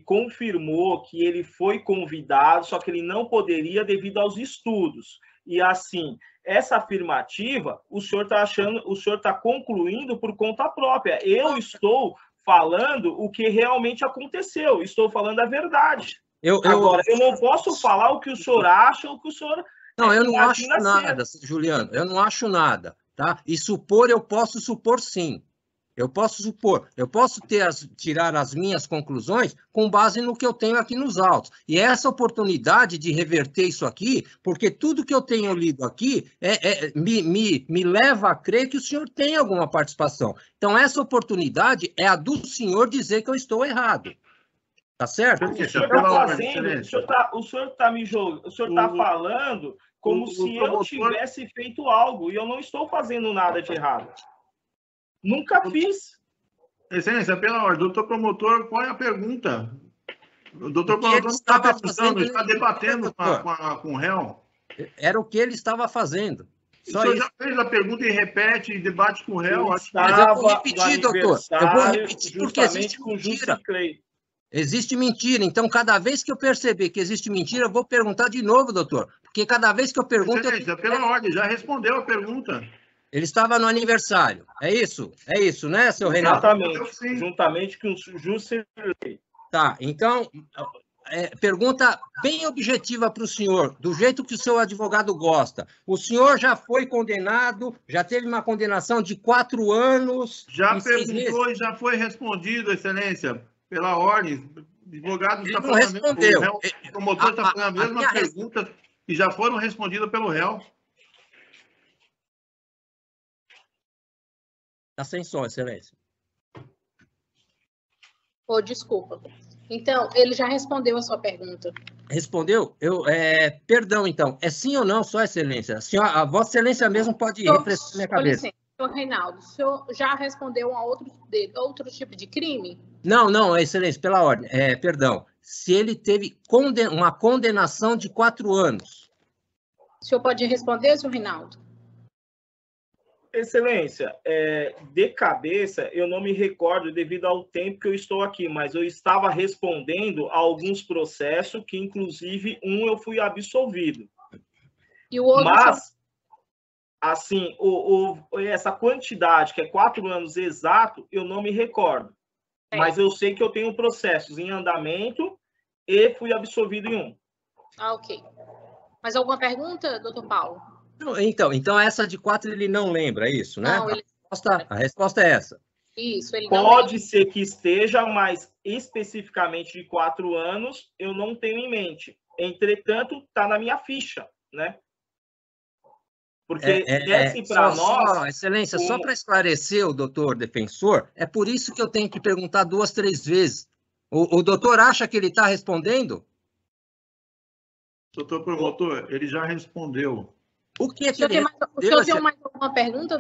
confirmou que ele foi convidado, só que ele não poderia devido aos estudos. E assim, essa afirmativa, o senhor está concluindo por conta própria. Eu estou falando o que realmente aconteceu. Estou falando a verdade. Agora, eu não posso falar o que o senhor acha ou o que o senhor... Não, eu não acho nada, Juliano. Eu não acho nada. Tá? E supor, eu posso supor sim. Eu posso supor. Eu posso tirar as minhas conclusões com base no que eu tenho aqui nos autos. E essa oportunidade de reverter isso aqui, porque tudo que eu tenho lido aqui me leva a crer que o senhor tem alguma participação. Então, essa oportunidade é a do senhor dizer que eu estou errado. Tá certo? O senhor está falando como se eu tivesse feito algo, e eu não estou fazendo nada de errado. Nunca fiz. Excelência, pela ordem, doutor promotor, qual é a pergunta? O doutor promotor está perguntando, está debatendo com o réu. Era o que ele estava fazendo. O senhor já fez a pergunta e repete e debate com o réu? Mas eu vou repetir, doutor. Eu vou repetir porque existe mentira. Existe mentira. Então, cada vez que eu perceber que existe mentira, eu vou perguntar de novo, doutor. Porque cada vez que eu pergunto... Excelência, pela ordem, já respondeu a pergunta. Ele estava no aniversário. É isso? É isso, né, seu Reinaldo? Exatamente. Juntamente com o Jusilei. Tá, então, pergunta bem objetiva para o senhor, do jeito que o seu advogado gosta. O senhor já foi condenado, já teve uma condenação de 4 anos... Já perguntou e já foi respondido, excelência, pela ordem. O advogado está falando... respondeu. O promotor está fazendo a mesma pergunta e já foram respondidas pelo réu. Está sem som, excelência. Desculpa. Então, ele já respondeu a sua pergunta. Respondeu? Perdão, então. É sim ou não, só excelência? A vossa excelência mesmo pode refrescar minha cabeça. Senhor Reinaldo, o senhor já respondeu a outro tipo de crime? Não, Excelência, pela ordem. Perdão. Se ele teve uma condenação de 4 anos. O senhor pode responder, senhor Reinaldo? Excelência, de cabeça, eu não me recordo devido ao tempo que eu estou aqui, mas eu estava respondendo a alguns processos que, inclusive, eu fui absolvido. E o outro... Mas, assim, essa quantidade, que é 4 anos exato, eu não me recordo. Mas eu sei que eu tenho processos em andamento e fui absolvido em um. Ok. Mais alguma pergunta, doutor Paulo? Então essa de 4 ele não lembra, é isso, né? Não, a resposta é essa. Isso, ele não Pode ser que esteja, mas especificamente de 4 anos eu não tenho em mente. Entretanto, está na minha ficha, né? Porque desce para nós... Excelência, só para esclarecer o doutor defensor, é por isso que eu tenho que perguntar 2, 3 vezes. O doutor acha que ele está respondendo? Doutor promotor, ele já respondeu. O que o senhor tem mais alguma pergunta?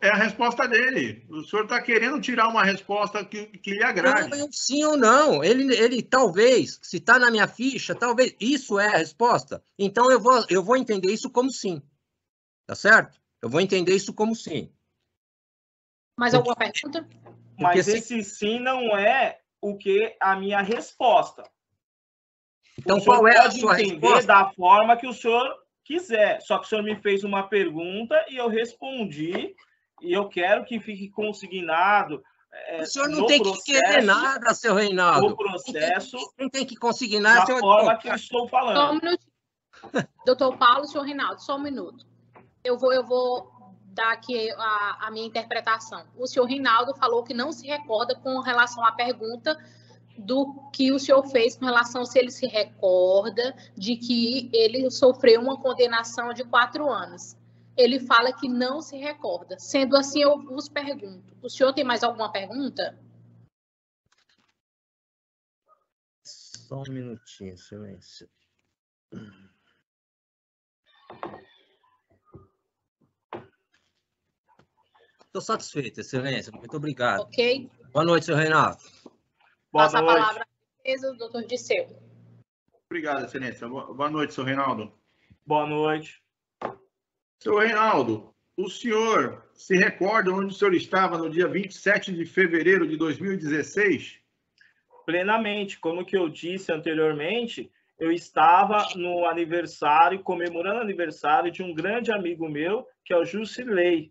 É a resposta dele. O senhor está querendo tirar uma resposta que lhe agrade. Não, sim ou não. Ele talvez, se está na minha ficha, talvez isso é a resposta. Então eu vou entender isso como sim. Tá certo? Eu vou entender isso como sim. Mais alguma pergunta? Mas esse sim não é o que a minha resposta. Então, qual é a sua resposta? Da forma que o senhor quiser. Só que o senhor me fez uma pergunta e eu respondi, e eu quero que fique consignado. O senhor não tem que querer nada, seu Reinaldo. O processo. Não tem que consignar. Da forma que eu estou falando. Só um minutinho. Doutor Paulo, senhor Reinaldo, só um minuto. Eu vou dar aqui a minha interpretação. O senhor Reinaldo falou que não se recorda com relação à pergunta do que o senhor fez com relação se ele se recorda de que ele sofreu uma condenação de 4 anos. Ele fala que não se recorda. Sendo assim, eu vos pergunto. O senhor tem mais alguma pergunta? Só um minutinho, silêncio. Estou satisfeito, Excelência. Muito obrigado. Ok. Boa noite, senhor Reinaldo. Passa a palavra ao doutor Disseu. Obrigado, Excelência. Boa noite, senhor Reinaldo. Boa noite. Senhor Reinaldo, o senhor se recorda onde o senhor estava no dia 27 de fevereiro de 2016? Plenamente. Como que eu disse anteriormente, eu estava no aniversário, comemorando o aniversário de um grande amigo meu, que é o Jusilei.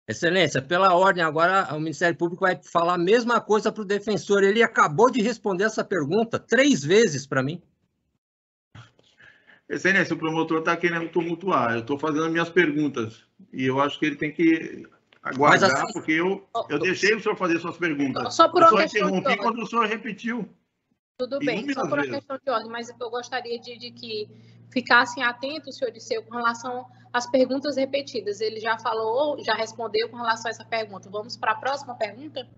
Excelência, pela ordem, agora o Ministério Público vai falar a mesma coisa para o defensor. Ele acabou de responder essa pergunta 3 vezes para mim. Excelência, o promotor está querendo tumultuar. Eu estou fazendo minhas perguntas. E eu acho que ele tem que aguardar, assim, porque eu deixei o senhor fazer suas perguntas. Só por uma questão interrompi quando o senhor repetiu. Tudo bem, só por uma questão de ordem, mas eu gostaria de que ficassem atentos, senhor Disseu, com relação às perguntas repetidas. Ele já falou, já respondeu com relação a essa pergunta. Vamos para a próxima pergunta?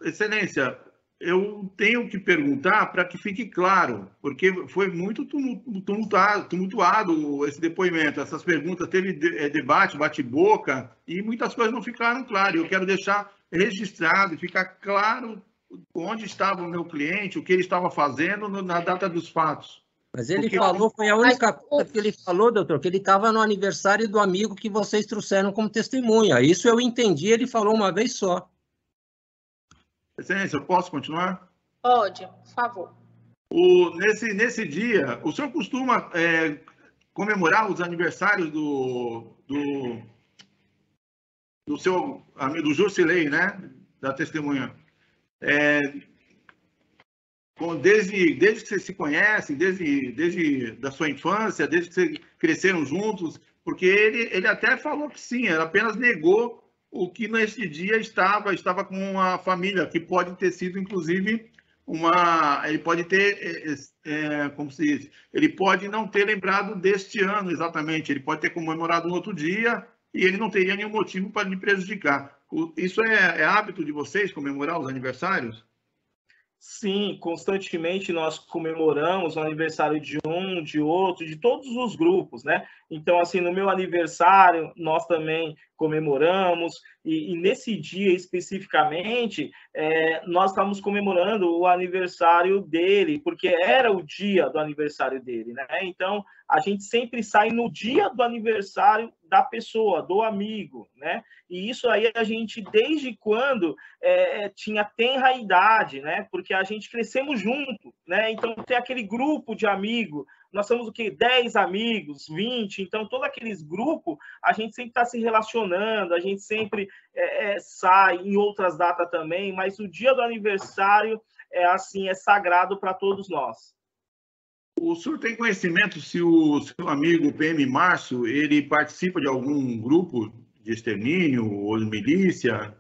Excelência, eu tenho que perguntar para que fique claro, porque foi muito tumultuado esse depoimento, essas perguntas, teve debate, bate-boca, e muitas coisas não ficaram claras. Eu quero deixar registrado e ficar claro onde estava o meu cliente, o que ele estava fazendo na data dos fatos. Mas ele falou, foi a única coisa que ele falou, doutor, que ele estava no aniversário do amigo que vocês trouxeram como testemunha. Isso eu entendi, ele falou uma vez só. Excelência, eu posso continuar? Pode, por favor. Nesse dia, o senhor costuma comemorar os aniversários do seu amigo, do Jusilei, né? Da testemunha. Desde que vocês se conhecem, desde da sua infância, desde que vocês cresceram juntos, porque ele até falou que sim, ele apenas negou o que nesse dia estava com uma família, que pode ter sido, inclusive, ele pode ter, como se diz, ele pode não ter lembrado deste ano exatamente, ele pode ter comemorado um outro dia e ele não teria nenhum motivo para lhe prejudicar. Isso é hábito de vocês, comemorar os aniversários? Sim, constantemente nós comemoramos o aniversário de um, de outro, de todos os grupos, né? Então, assim, no meu aniversário, nós também comemoramos, e nesse dia especificamente, nós estávamos comemorando o aniversário dele, porque era o dia do aniversário dele, né? Então, a gente sempre sai no dia do aniversário da pessoa, do amigo, né? E isso aí a gente, desde quando tinha tenra idade, né? Porque a gente crescemos junto, né? Então, tem aquele grupo de amigos, nós somos o quê? 10 amigos, 20, então todos aqueles grupos, a gente sempre está se relacionando, a gente sempre sai em outras datas também, mas o dia do aniversário é sagrado para todos nós. O senhor tem conhecimento se o seu amigo PM Márcio, ele participa de algum grupo de extermínio ou de milícia?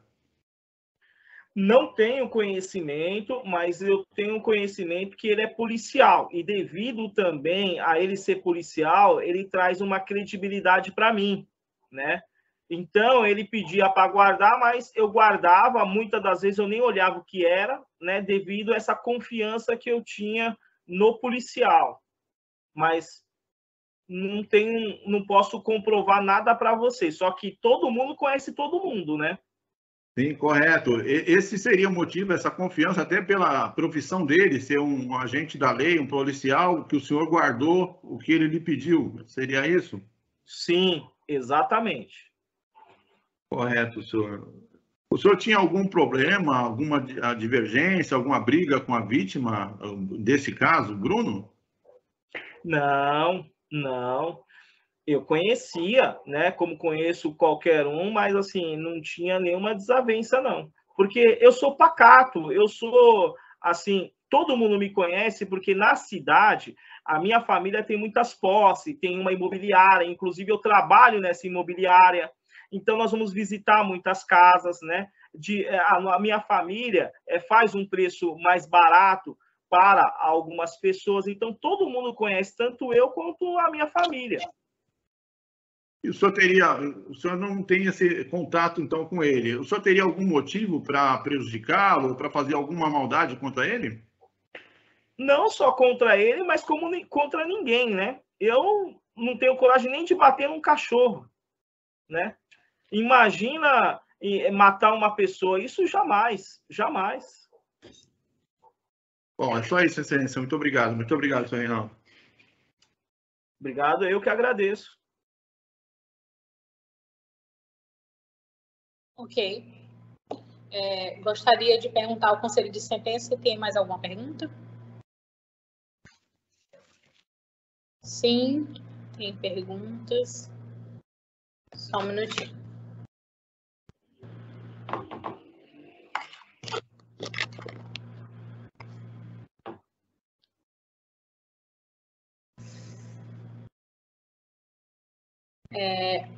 Não tenho conhecimento, mas eu tenho conhecimento que ele é policial. E devido também a ele ser policial, ele traz uma credibilidade para mim, né? Então, ele pedia para guardar, mas eu guardava, muitas das vezes eu nem olhava o que era, né? Devido a essa confiança que eu tinha no policial. Mas não posso comprovar nada para você. Só que todo mundo conhece todo mundo, né? Sim, correto. Esse seria o motivo, essa confiança, até pela profissão dele, ser um agente da lei, um policial, que o senhor guardou o que ele lhe pediu. Seria isso? Sim, exatamente. Correto, senhor. O senhor tinha algum problema, alguma divergência, alguma briga com a vítima desse caso, Bruno? Não. Eu conhecia, né, como conheço qualquer um, mas assim, não tinha nenhuma desavença, não. Porque eu sou pacato, eu sou, assim, todo mundo me conhece, porque na cidade, a minha família tem muitas posses, tem uma imobiliária, inclusive eu trabalho nessa imobiliária, então nós vamos visitar muitas casas, né? A minha família faz um preço mais barato para algumas pessoas, então todo mundo conhece, tanto eu quanto a minha família. E o senhor não tem esse contato, então, com ele. O senhor teria algum motivo para prejudicá-lo, para fazer alguma maldade contra ele? Não só contra ele, mas como contra ninguém, né? Eu não tenho coragem nem de bater num cachorro, né? Imagina matar uma pessoa, isso jamais. Bom, é só isso, excelência. Muito obrigado, senhor Reinaldo. Obrigado, eu que agradeço. Ok. Gostaria de perguntar ao Conselho de Sentença, tem mais alguma pergunta? Sim, tem perguntas. Só um minutinho.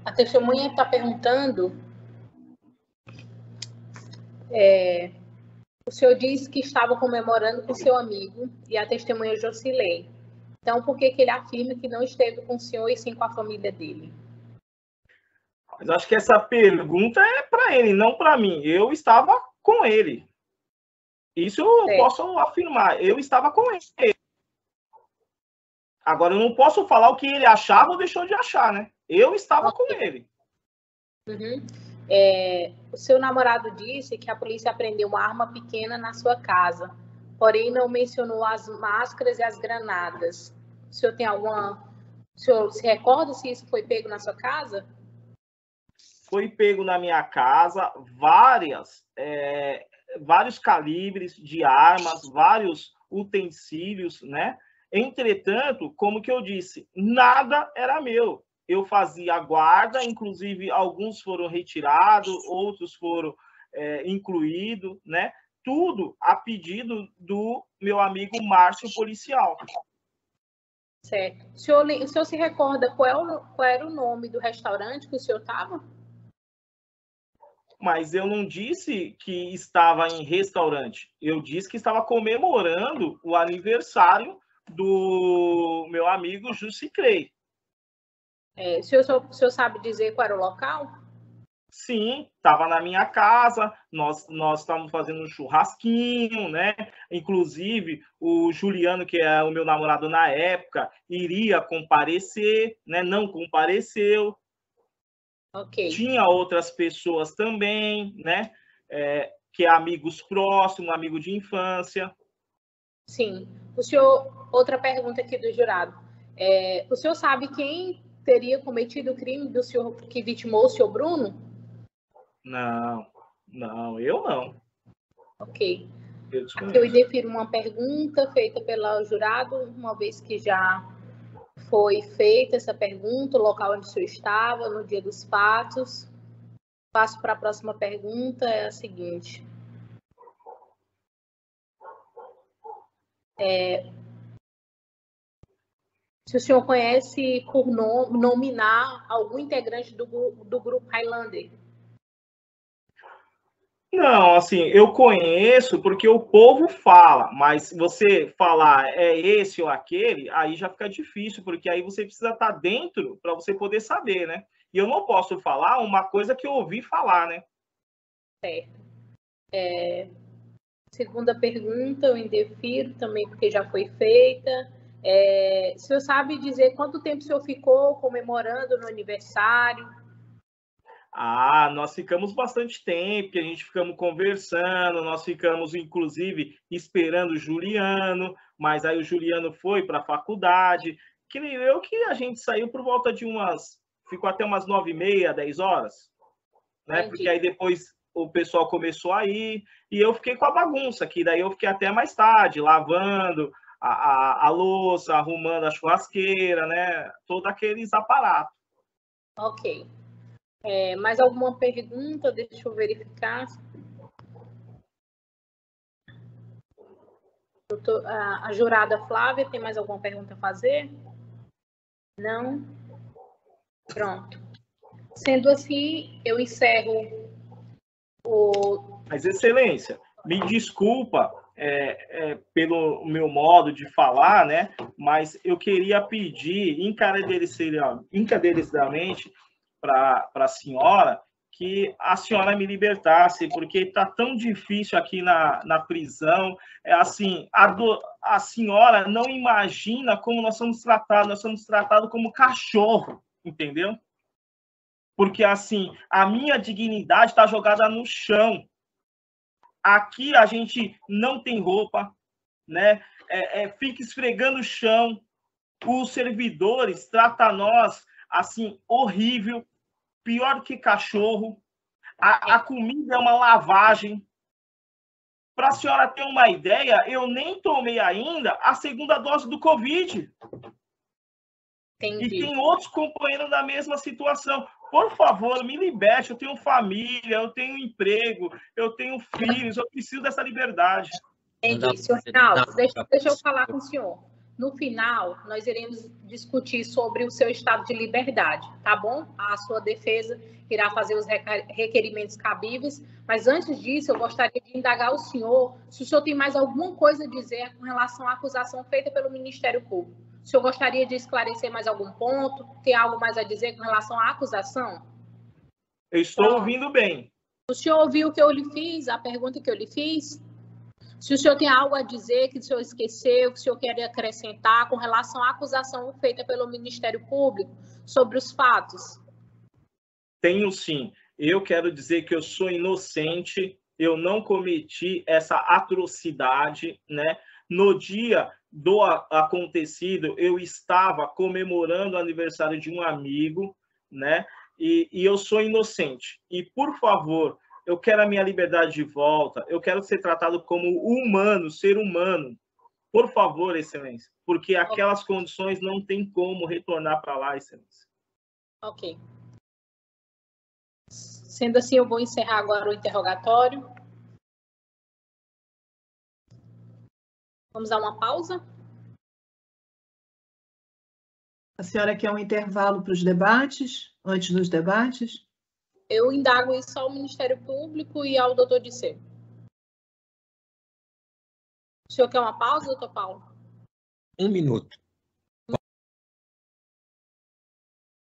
A testemunha está perguntando. O senhor disse que estava comemorando com seu amigo e a testemunha Jocilei. Então, por que ele afirma que não esteve com o senhor e sim com a família dele? Mas acho que essa pergunta é para ele, não para mim. Eu estava com ele. Isso eu posso afirmar. Eu estava com ele. Agora, eu não posso falar o que ele achava ou deixou de achar, né? Eu estava com ele. Uhum. O seu namorado disse que a polícia apreendeu uma arma pequena na sua casa, porém não mencionou as máscaras e as granadas. O senhor tem alguma... O senhor se recorda se isso foi pego na sua casa? Foi pego na minha casa vários calibres de armas, vários utensílios, né? Entretanto, como que eu disse, nada era meu. Eu fazia guarda, inclusive alguns foram retirados, outros foram incluídos, né? Tudo a pedido do meu amigo Márcio policial. Certo. O senhor se recorda qual era o nome do restaurante que o senhor estava? Mas eu não disse que estava em restaurante. Eu disse que estava comemorando o aniversário do meu amigo Jusicrei. O senhor sabe dizer qual era o local? Sim, estava na minha casa, nós estávamos fazendo um churrasquinho, né? Inclusive, o Juliano, que é o meu namorado na época, iria comparecer, né? Não compareceu. Ok. Tinha outras pessoas também, né? Que é amigos próximos, amigo de infância. Sim. O senhor, outra pergunta aqui do jurado. O senhor sabe quem teria cometido o crime do senhor que vitimou o senhor Bruno? Não, eu não. Ok. Aqui eu indefiro uma pergunta feita pelo jurado, uma vez que já foi feita essa pergunta, o local onde o senhor estava, no dia dos fatos. Passo para a próxima pergunta, é a seguinte. Se o senhor conhece por nominar algum integrante do grupo Highlander? Não, assim, eu conheço porque o povo fala, mas você falar é esse ou aquele, aí já fica difícil, porque aí você precisa estar dentro para você poder saber, né? E eu não posso falar uma coisa que eu ouvi falar, né? Certo. Segunda pergunta, eu indefiro também porque já foi feita. O senhor sabe dizer quanto tempo o senhor ficou comemorando no aniversário? Nós ficamos bastante tempo, que a gente ficamos conversando, nós ficamos, inclusive, esperando o Juliano, mas aí o Juliano foi para a faculdade. Creio eu que a gente saiu por volta de ficou até umas 9h30, 10 horas, né? Porque aí depois o pessoal começou a ir, e eu fiquei com a bagunça, que daí eu fiquei até mais tarde, lavando a louça, arrumando a churrasqueira, né? Todos aqueles aparatos. Ok. Mais alguma pergunta? Deixa eu verificar. A jurada Flávia, tem mais alguma pergunta a fazer? Não? Pronto. Sendo assim, eu encerro Mas, Excelência, me desculpa pelo meu modo de falar, né? Mas eu queria pedir encarecidamente para a senhora que a senhora me libertasse, porque está tão difícil aqui na prisão. Assim, a senhora não imagina como nós somos tratados como cachorro, entendeu? Porque, assim, a minha dignidade está jogada no chão. Aqui a gente não tem roupa, né? Fica esfregando o chão. Os servidores tratam nós, assim, horrível, pior que cachorro. A comida é uma lavagem. Para a senhora ter uma ideia, eu nem tomei ainda a segunda dose do Covid. Entendi. E tem outros companheiros na mesma situação. Por favor, me liberte. Eu tenho família, eu tenho emprego, eu tenho filhos, eu preciso dessa liberdade. Entendi. Senhor Reinaldo, deixa eu falar com o senhor. No final, nós iremos discutir sobre o seu estado de liberdade, tá bom? A sua defesa irá fazer os requerimentos cabíveis, mas antes disso, eu gostaria de indagar o senhor se o senhor tem mais alguma coisa a dizer com relação à acusação feita pelo Ministério Público. O senhor gostaria de esclarecer mais algum ponto? Tem algo mais a dizer com relação à acusação? Eu estou ouvindo bem. O senhor ouviu o que eu lhe fiz, a pergunta que eu lhe fiz? Se o senhor tem algo a dizer que o senhor esqueceu, que o senhor quer acrescentar com relação à acusação feita pelo Ministério Público sobre os fatos? Tenho sim. Eu quero dizer que eu sou inocente, eu não cometi essa atrocidade, né? No dia do acontecido, eu estava comemorando o aniversário de um amigo, né? E eu sou inocente. E, por favor, eu quero a minha liberdade de volta, eu quero ser tratado como humano, ser humano. Por favor, Excelência, porque aquelas condições não tem como retornar para lá, Excelência. Ok. Sendo assim, eu vou encerrar agora o interrogatório. Vamos dar uma pausa? A senhora quer um intervalo para os debates, antes dos debates? Eu indago isso ao Ministério Público e ao doutor Disseu. O senhor quer uma pausa, doutor Paulo? 1 minuto.